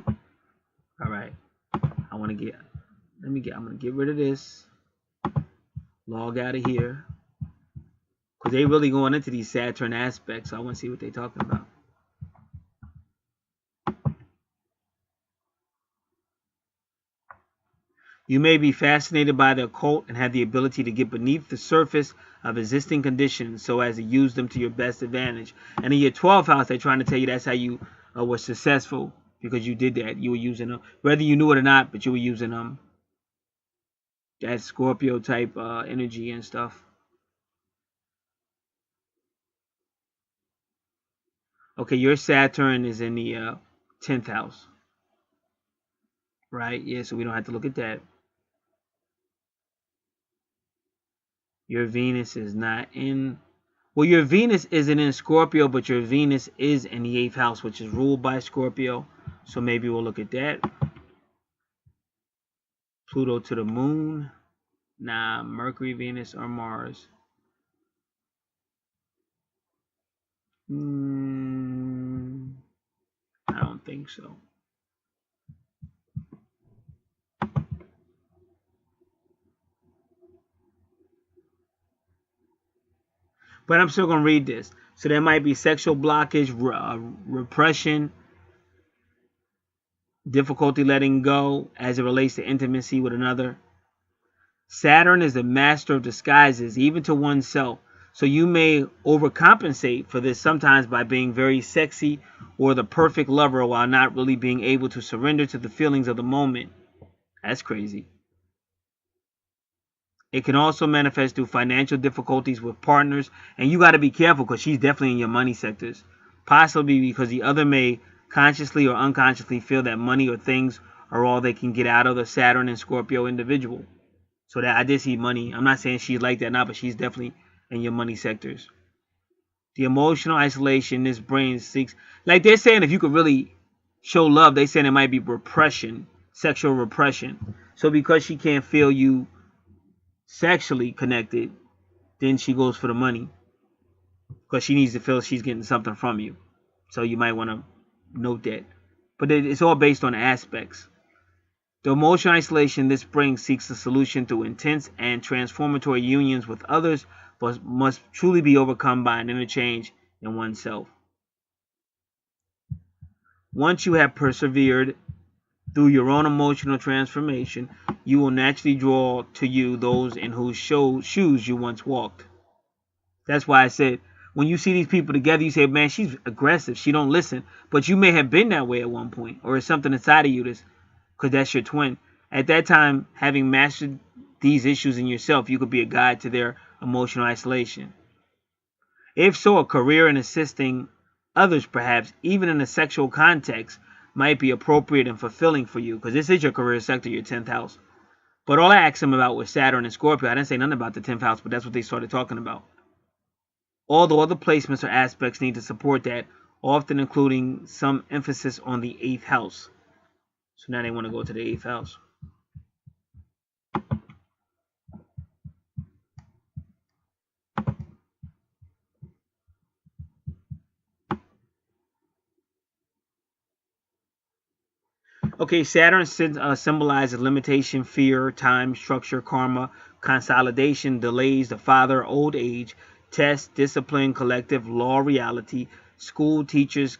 All right. I'm gonna get rid of this. Log out of here. Because they really going into these Saturn aspects. So I want to see what they're talking about. You may be fascinated by the occult and have the ability to get beneath the surface of existing conditions so as to use them to your best advantage. And in your 12th house, they're trying to tell you that's how you were successful, because you did that. You were using them, whether you knew it or not, but you were using them. That Scorpio type energy and stuff. Okay, your Saturn is in the 10th house. Right? Yeah, so we don't have to look at that. Your Venus is not in... Well, your Venus isn't in Scorpio, but your Venus is in the 8th house, which is ruled by Scorpio. So maybe we'll look at that. Pluto to the moon. Nah, Mercury, Venus, or Mars. I don't think so. But I'm still going to read this. So there might be sexual blockage, repression, difficulty letting go as it relates to intimacy with another. Saturn is the master of disguises, even to oneself. So you may overcompensate for this sometimes by being very sexy or the perfect lover while not really being able to surrender to the feelings of the moment. That's crazy. It can also manifest through financial difficulties with partners, and you got to be careful because she's definitely in your money sectors. Possibly because the other may consciously or unconsciously feel that money or things are all they can get out of the Saturn and Scorpio individual. So that I did see money. I'm not saying she's like that now, but she's definitely in your money sectors. The emotional isolation this brain seeks, like they're saying, if you could really show love, they saying it might be repression, sexual repression. So because she can't feel you sexually connected, then she goes for the money because she needs to feel she's getting something from you. So you might want to note that. But it's all based on aspects. The emotional isolation this brings seeks a solution through intense and transformatory unions with others, but must truly be overcome by an interchange in oneself. Once you have persevered through your own emotional transformation, you will naturally draw to you those in whose shoes you once walked. That's why I said, when you see these people together, you say, man, she's aggressive. She don't listen. But you may have been that way at one point, or it's something inside of you that's, because that's your twin. At that time, having mastered these issues in yourself, you could be a guide to their emotional isolation. If so, a career in assisting others, perhaps even in a sexual context, might be appropriate and fulfilling for you, because this is your career sector, your 10th house. But all I asked him about was Saturn and Scorpio. I didn't say nothing about the 10th house, but that's what they started talking about. Although other placements or aspects need to support that, often including some emphasis on the 8th house. So now they want to go to the 8th house. Okay, Saturn symbolizes limitation, fear, time, structure, karma, consolidation, delays, the father, old age, test, discipline, collective, law, reality, school, teachers,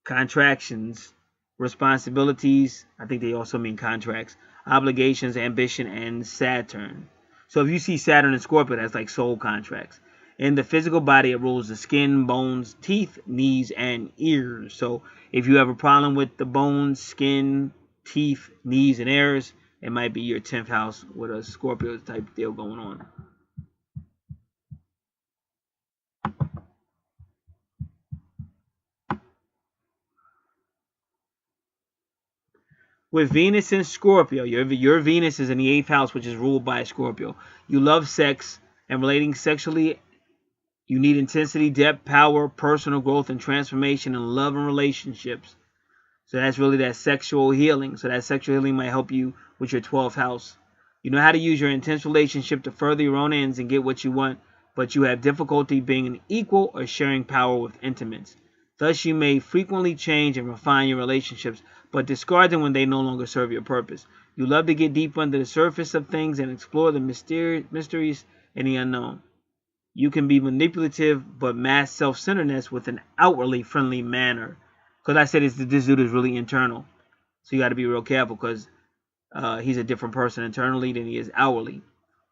contractions, responsibilities. I think they also mean contracts, obligations, ambition, and Saturn. So if you see Saturn and Scorpio, that's like soul contracts. In the physical body, it rules the skin, bones, teeth, knees, and ears. So if you have a problem with the bones, skin, teeth, knees, and ears, it might be your 10th house with a Scorpio type deal going on. With Venus in Scorpio, your Venus is in the 8th house, which is ruled by a Scorpio. You love sex and relating sexually. You need intensity, depth, power, personal growth, and transformation in love and relationships. So that's really that sexual healing. So that sexual healing might help you with your 12th house. You know how to use your intense relationship to further your own ends and get what you want, but you have difficulty being an equal or sharing power with intimates. Thus, you may frequently change and refine your relationships, but discard them when they no longer serve your purpose. You love to get deep under the surface of things and explore the mysteries and the unknown. You can be manipulative, but mask self-centeredness with an outwardly friendly manner. Because I said this dude is really internal. So you got to be real careful because he's a different person internally than he is outwardly.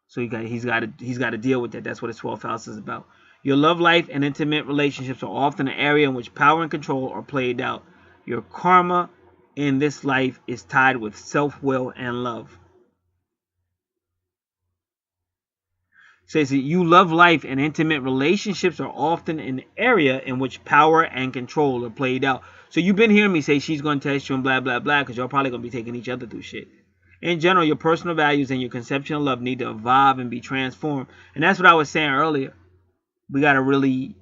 So he's got to deal with that. That's what his 12th house is about. Your love life and intimate relationships are often an area in which power and control are played out. Your karma in this life is tied with self-will and love. Says that you love life and intimate relationships are often an area in which power and control are played out. So you've been hearing me say she's going to test you and blah, blah, blah, because y'all probably going to be taking each other through shit. In general, your personal values and your conception of love need to evolve and be transformed. And that's what I was saying earlier. We got to really,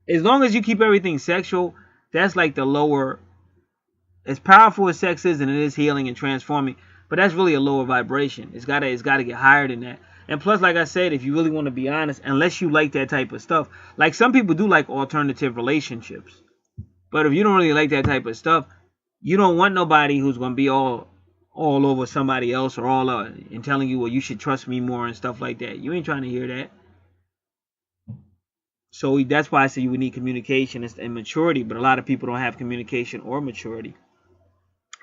as long as you keep everything sexual, that's like the lower, as powerful as sex is and it is healing and transforming, but that's really a lower vibration. It's got to get higher than that. And plus, like I said, if you really want to be honest, unless you like that type of stuff, like some people do like alternative relationships. But if you don't really like that type of stuff, you don't want nobody who's going to be all over somebody else or all and telling you, well, you should trust me more and stuff like that. You ain't trying to hear that. So that's why I say you would need communication and maturity. But a lot of people don't have communication or maturity.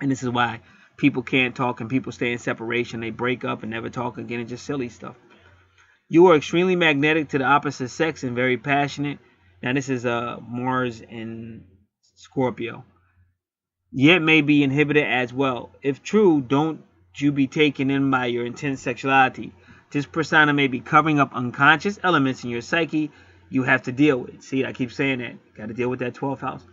And this is why people can't talk and people stay in separation. They break up and never talk again. It's just silly stuff. You are extremely magnetic to the opposite sex and very passionate. Now this is Mars in Scorpio. Yet may be inhibited as well. If true, don't you be taken in by your intense sexuality. This persona may be covering up unconscious elements in your psyche you have to deal with. See, I keep saying that. Got to deal with that 12th house.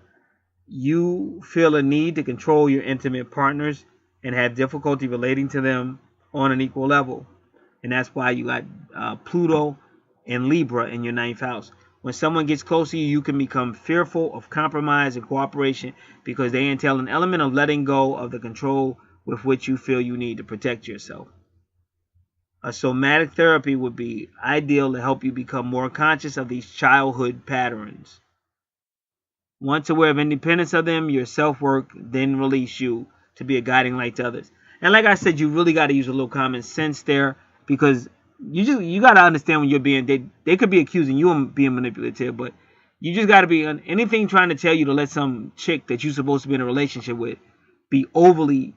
You feel a need to control your intimate partners and have difficulty relating to them on an equal level. And that's why you got Pluto and Libra in your 9th house. When someone gets close to you, you can become fearful of compromise and cooperation because they entail an element of letting go of the control with which you feel you need to protect yourself. A somatic therapy would be ideal to help you become more conscious of these childhood patterns. Once aware of independence of them, your self-work then release you to be a guiding light to others. And like I said, you really got to use a little common sense there because you got to understand when you're being, they could be accusing you of being manipulative, but you just got to be, anything trying to tell you to let some chick that you're supposed to be in a relationship with be overly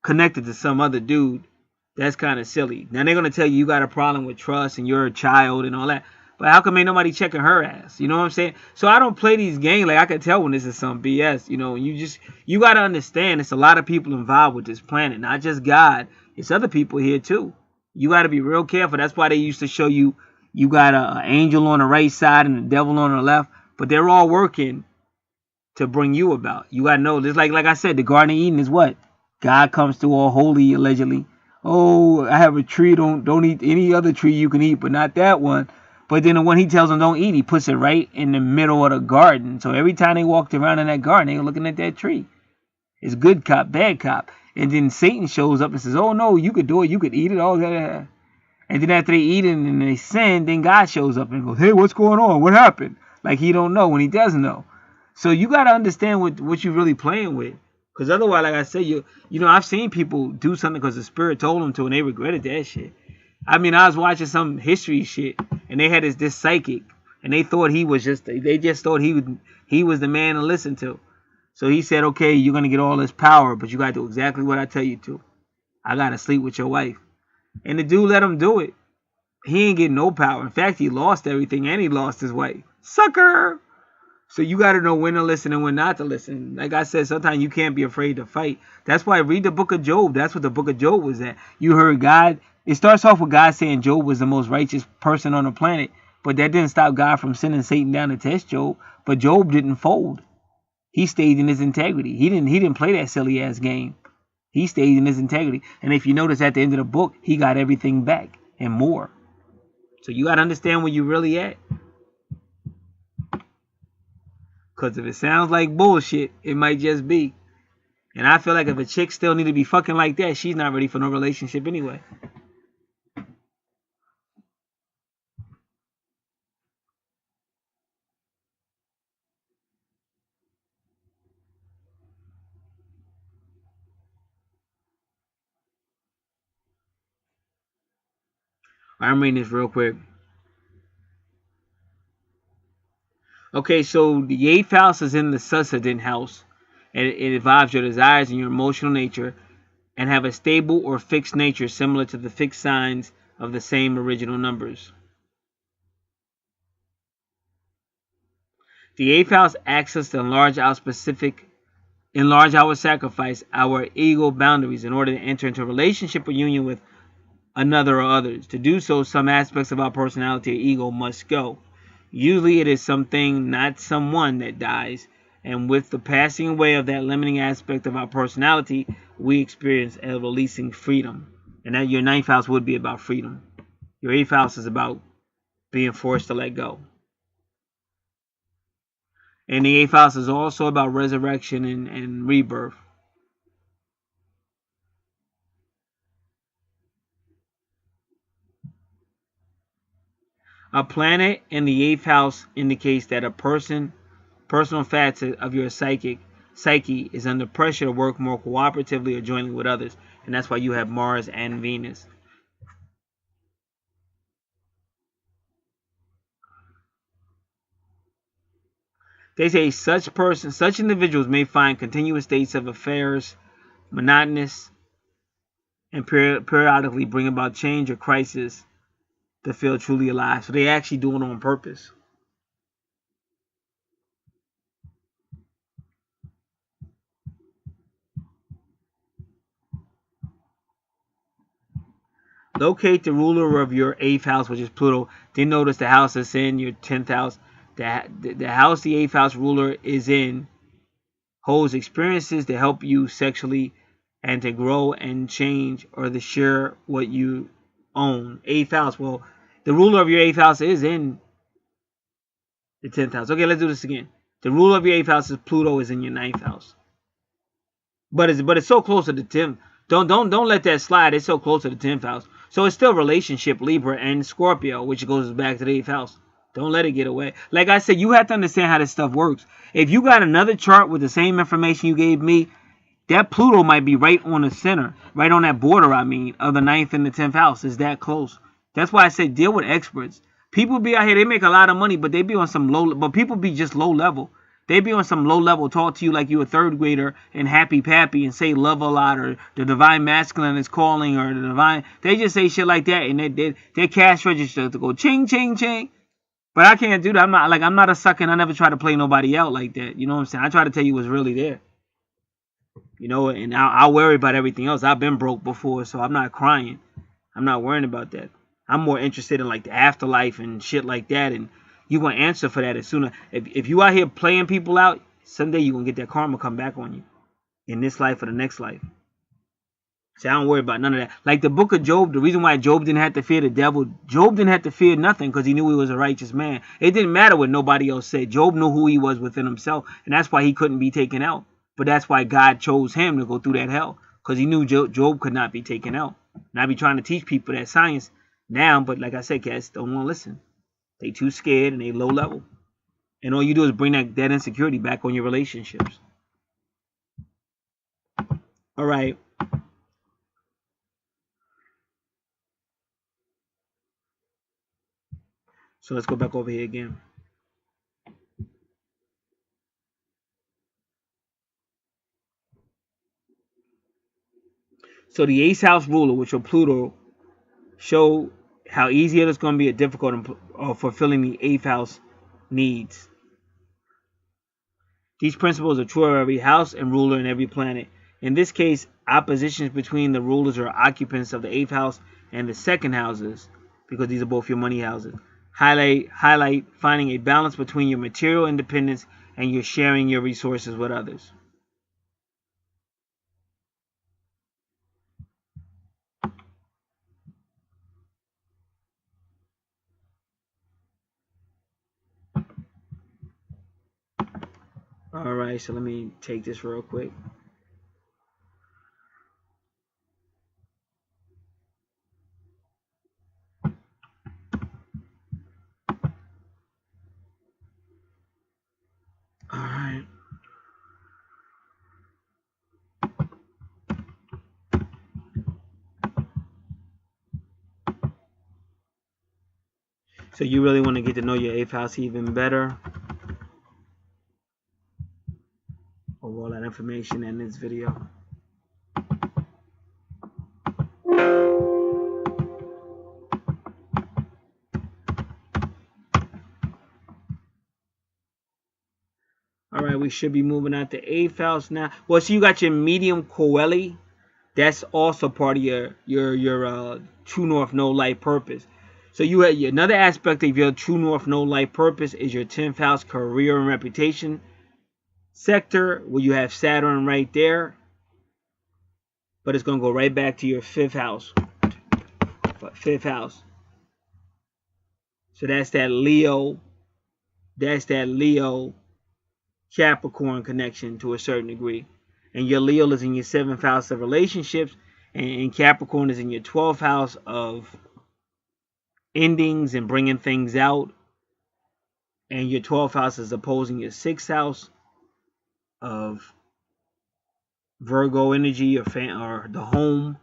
connected to some other dude, that's kind of silly. Now they're going to tell you got a problem with trust and you're a child and all that. But how come ain't nobody checking her ass? You know what I'm saying? So I don't play these games. Like I can tell when this is some BS. You know, you got to understand it's a lot of people involved with this planet. Not just God. It's other people here too. You got to be real careful. That's why they used to show you got an angel on the right side and the devil on the left. But they're all working to bring you about. You got to know. Just like I said, the Garden of Eden is what? God comes through all holy, allegedly. Oh, I have a tree. Don't eat any other tree you can eat, but not that one. But then when he tells them don't eat, he puts it right in the middle of the garden. So every time they walked around in that garden, they were looking at that tree. It's good cop, bad cop. And then Satan shows up and says, oh, no, you could do it. You could eat it. All that. And then after they eat it and they sin, then God shows up and goes, hey, what's going on? What happened? Like he don't know when he doesn't know. So you got to understand what you're really playing with. Because otherwise, like I said, you know, I've seen people do something because the spirit told them to and they regretted that shit. I mean, I was watching some history shit and they had this psychic and they thought he was they just thought he was the man to listen to. So he said, okay, you're going to get all this power, but you got to do exactly what I tell you to. I got to sleep with your wife. And the dude let him do it. He ain't getting no power. In fact, he lost everything and he lost his wife. Sucker! So you got to know when to listen and when not to listen. Like I said, sometimes you can't be afraid to fight. That's why I read the book of Job. That's what the book of Job was at. You heard God. It starts off with God saying Job was the most righteous person on the planet. But that didn't stop God from sending Satan down to test Job. But Job didn't fold. He stayed in his integrity. He didn't play that silly ass game. He stayed in his integrity. And if you notice at the end of the book, he got everything back and more. So you got to understand where you really at. Because if it sounds like bullshit, it might just be. And I feel like if a chick still need to be fucking like that, she's not ready for no relationship anyway. I'm reading this real quick. Okay, so the 8th house is in the Succedent house. And it involves your desires and your emotional nature and have a stable or fixed nature similar to the fixed signs of the same original numbers. The 8th house asks us to enlarge our sacrifice, our ego boundaries in order to enter into a relationship or union with another or others. To do so, some aspects of our personality or ego must go. Usually it is something, not someone, that dies. And with the passing away of that limiting aspect of our personality, we experience a releasing freedom. And that your 9th house would be about freedom. Your 8th house is about being forced to let go. And the 8th house is also about resurrection and rebirth. A planet in the 8th house indicates that a personal facet of your psyche is under pressure to work more cooperatively or jointly with others. And that's why you have Mars and Venus. They say such individuals may find continuous states of affairs monotonous and periodically bring about change or crisis to feel truly alive. So they actually do it on purpose. Locate the ruler of your 8th house, which is Pluto. Then notice the house that's in your 10th house. The house the 8th house ruler is in holds experiences to help you sexually and to grow and change or to share what you own. 8th house. Well, the ruler of your 8th house is in the 10th house. Okay, let's do this again. The ruler of your 8th house is Pluto is in your 9th house. But it's so close to the 10th. Don't let that slide. It's so close to the 10th house. So it's still relationship, Libra and Scorpio, which goes back to the 8th house. Don't let it get away. Like I said, you have to understand how this stuff works. If you got another chart with the same information you gave me, that Pluto might be right on the center, right on that border, of the 9th and the 10th house. Is that close. That's why I said deal with experts. People be out here, they make a lot of money, but they be on some but people be just low level. They be on some low level, talk to you like you a 3rd grader and happy pappy and say love a lot or the divine masculine is calling or the divine. They just say shit like that and their cash register to go ching, ching, ching. But I can't do that. I'm not a sucker and I never try to play nobody out like that. You know what I'm saying? I try to tell you what's really there. You know, and I'll worry about everything else. I've been broke before, so I'm not crying. I'm not worrying about that. I'm more interested in like the afterlife and shit like that, and you're going to answer for that as soon as... If you out here playing people out, someday you're going to get that karma come back on you. In this life or the next life. See, I don't worry about none of that. Like the book of Job, the reason why Job didn't have to fear the devil, Job didn't have to fear nothing because he knew he was a righteous man. It didn't matter what nobody else said. Job knew who he was within himself, and that's why he couldn't be taken out. But that's why God chose him to go through that hell, because he knew Job could not be taken out. And I be trying to teach people that science now, but like I said, cats don't want to listen. They too scared and they low level. And all you do is bring that insecurity back on your relationships. All right. So let's go back over here again. So the 8th house ruler, which are Pluto, show how easy it is going to be or difficult in fulfilling the 8th house needs. These principles are true of every house and ruler in every planet. In this case, oppositions between the rulers or occupants of the 8th house and the 2nd houses, because these are both your money houses, highlight finding a balance between your material independence and you're sharing your resources with others. All right, so let me take this real quick. All right. So you really want to get to know your 8th house even better. Over all that information in this video. All right, we should be moving out to 8th house now. Well, so you got your medium coeli. That's also part of your true north node life purpose. So you have another aspect of your true north node life purpose is your 10th house career and reputation sector, where you have Saturn right there. But it's going to go right back to your 5th house. 5th house. So that's that Leo. That's that Leo Capricorn connection to a certain degree. And your Leo is in your 7th house of relationships, and Capricorn is in your 12th house of endings and bringing things out. And your 12th house is opposing your 6th house of Virgo energy or the home.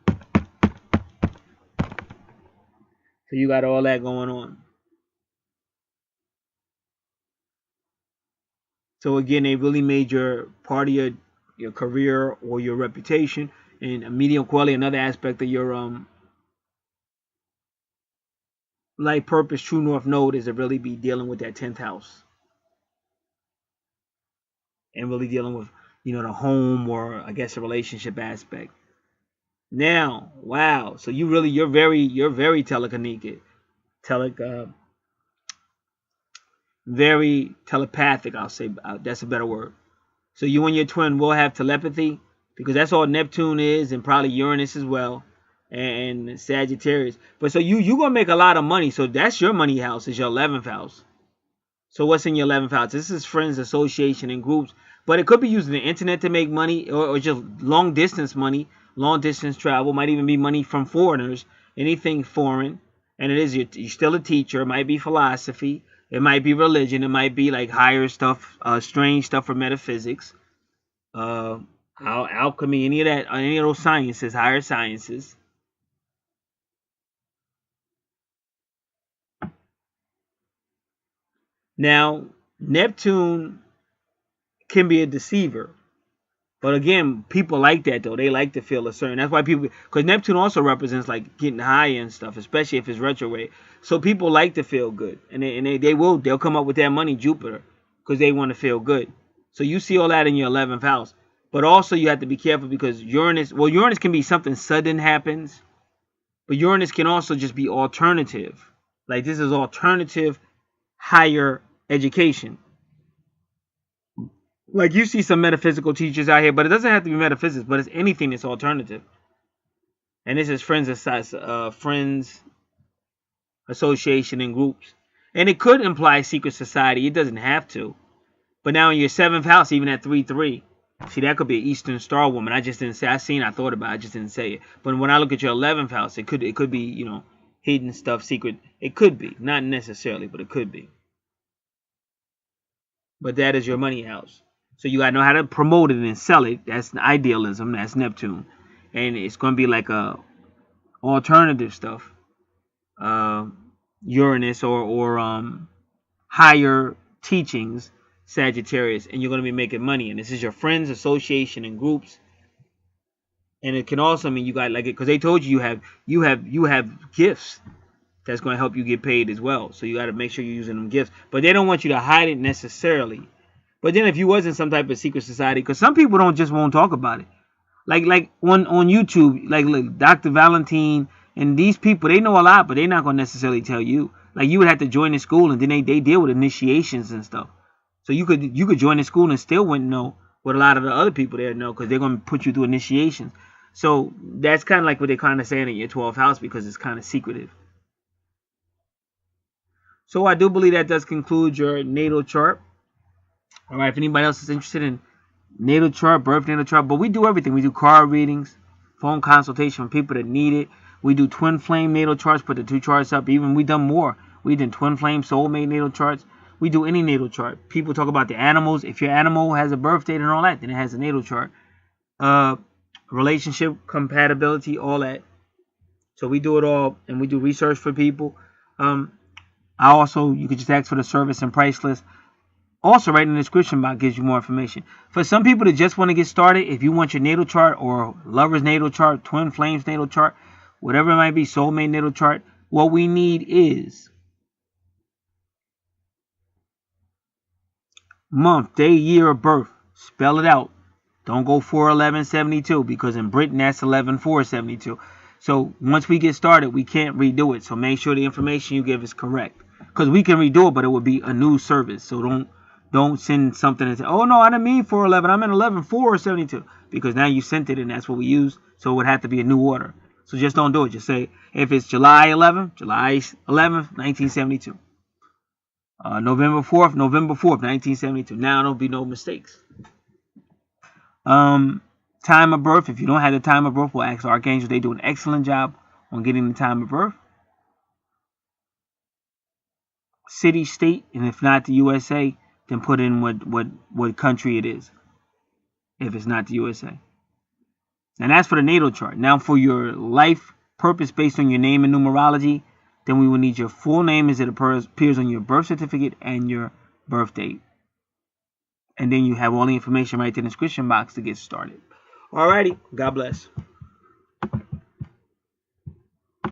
So you got all that going on. So again, they really made your part of your career or your reputation. And a medium quality, another aspect of your life purpose, true north node, is to really be dealing with that 10th house. And really dealing with, the home, or I guess a relationship aspect. Now, wow. So you're very telekinetic. Very telepathic, I'll say. That's a better word. So you and your twin will have telepathy, because that's all Neptune is, and probably Uranus as well, and Sagittarius. But so you're going to make a lot of money. So that's your money house, is your 11th house. So what's in your 11th house? This is friends, association, and groups. But it could be using the internet to make money, or just long distance money, long distance travel. Might even be money from foreigners, anything foreign. And it is, you're still a teacher. It might be philosophy. It might be religion. It might be like higher stuff, strange stuff for metaphysics, alchemy, any of those sciences, higher sciences. Now, Neptune can be a deceiver. But again, people like that, though. They like to feel a certain. That's why people, because Neptune also represents like getting high and stuff, especially if it's retrograde. So people like to feel good, and they'll come up with that money, Jupiter, because they want to feel good. So you see all that in your 11th house. But also you have to be careful, because Uranus can be something sudden happens, but Uranus can also just be alternative. Like this is alternative higher education. Like you see some metaphysical teachers out here, but it doesn't have to be metaphysics, but it's anything that's alternative. And this is friends, association, and groups. And it could imply secret society. It doesn't have to. But now in your 7th house, even at 3-3, see, that could be an Eastern Star woman. I just didn't say. I thought about it. I just didn't say it. But when I look at your 11th house, it could be, hidden stuff, secret. It could be. Not necessarily, but it could be. But that is your money house. So you got to know how to promote it and sell it. That's idealism. That's Neptune. And it's going to be like a alternative stuff. Uranus or higher teachings, Sagittarius. And you're going to be making money. And this is your friends, association, and groups. And it can also mean you got like it, because they told you have gifts that's going to help you get paid as well. So you got to make sure you're using them gifts. But they don't want you to hide it necessarily. But then if you was in some type of secret society, because some people won't talk about it. Like on YouTube, like Dr. Valentine and these people, they know a lot, but they're not going to necessarily tell you. Like you would have to join the school, and then they deal with initiations and stuff. So you could join the school and still wouldn't know what a lot of the other people there know, because they're going to put you through initiations. So that's kind of like what they're kind of saying in your 12th house, because it's kind of secretive. So I do believe that does conclude your natal chart. All right, if anybody else is interested in natal chart, birth natal chart, but we do everything. We do card readings, phone consultation for people that need it. We do twin flame natal charts, put the 2 charts up. Even we done more. We did twin flame soulmate natal charts. We do any natal chart. People talk about the animals. If your animal has a birth date and all that, then it has a natal chart. Relationship compatibility, all that. So we do it all, and we do research for people. You could just ask for the service and price list. Also, right in the description box gives you more information. For some people that just want to get started, if you want your natal chart or lover's natal chart, twin flames natal chart, whatever it might be, soulmate natal chart, what we need is month, day, year of birth. Spell it out. Don't go 4/11/72, because in Britain that's 11/4/72. So once we get started, we can't redo it. So make sure the information you give is correct, because we can redo it, but it would be a new service. So don't send something and say, oh no, I didn't mean 4/11, I meant 11/4/72, because now you sent it and that's what we use. So it would have to be a new order. So just don't do it. Just say, if it's July 11th, 1972. November 4th, 1972. Now there'll be no mistakes. Time of birth. If you don't have the time of birth, we'll ask Archangels. They do an excellent job on getting the time of birth. City, state, and if not the USA, then put in what country it is, if it's not the USA. And that's for the natal chart. Now for your life purpose based on your name and numerology, then we will need your full name as it appears on your birth certificate and your birth date. And then you have all the information right in the description box to get started. Alrighty, God bless.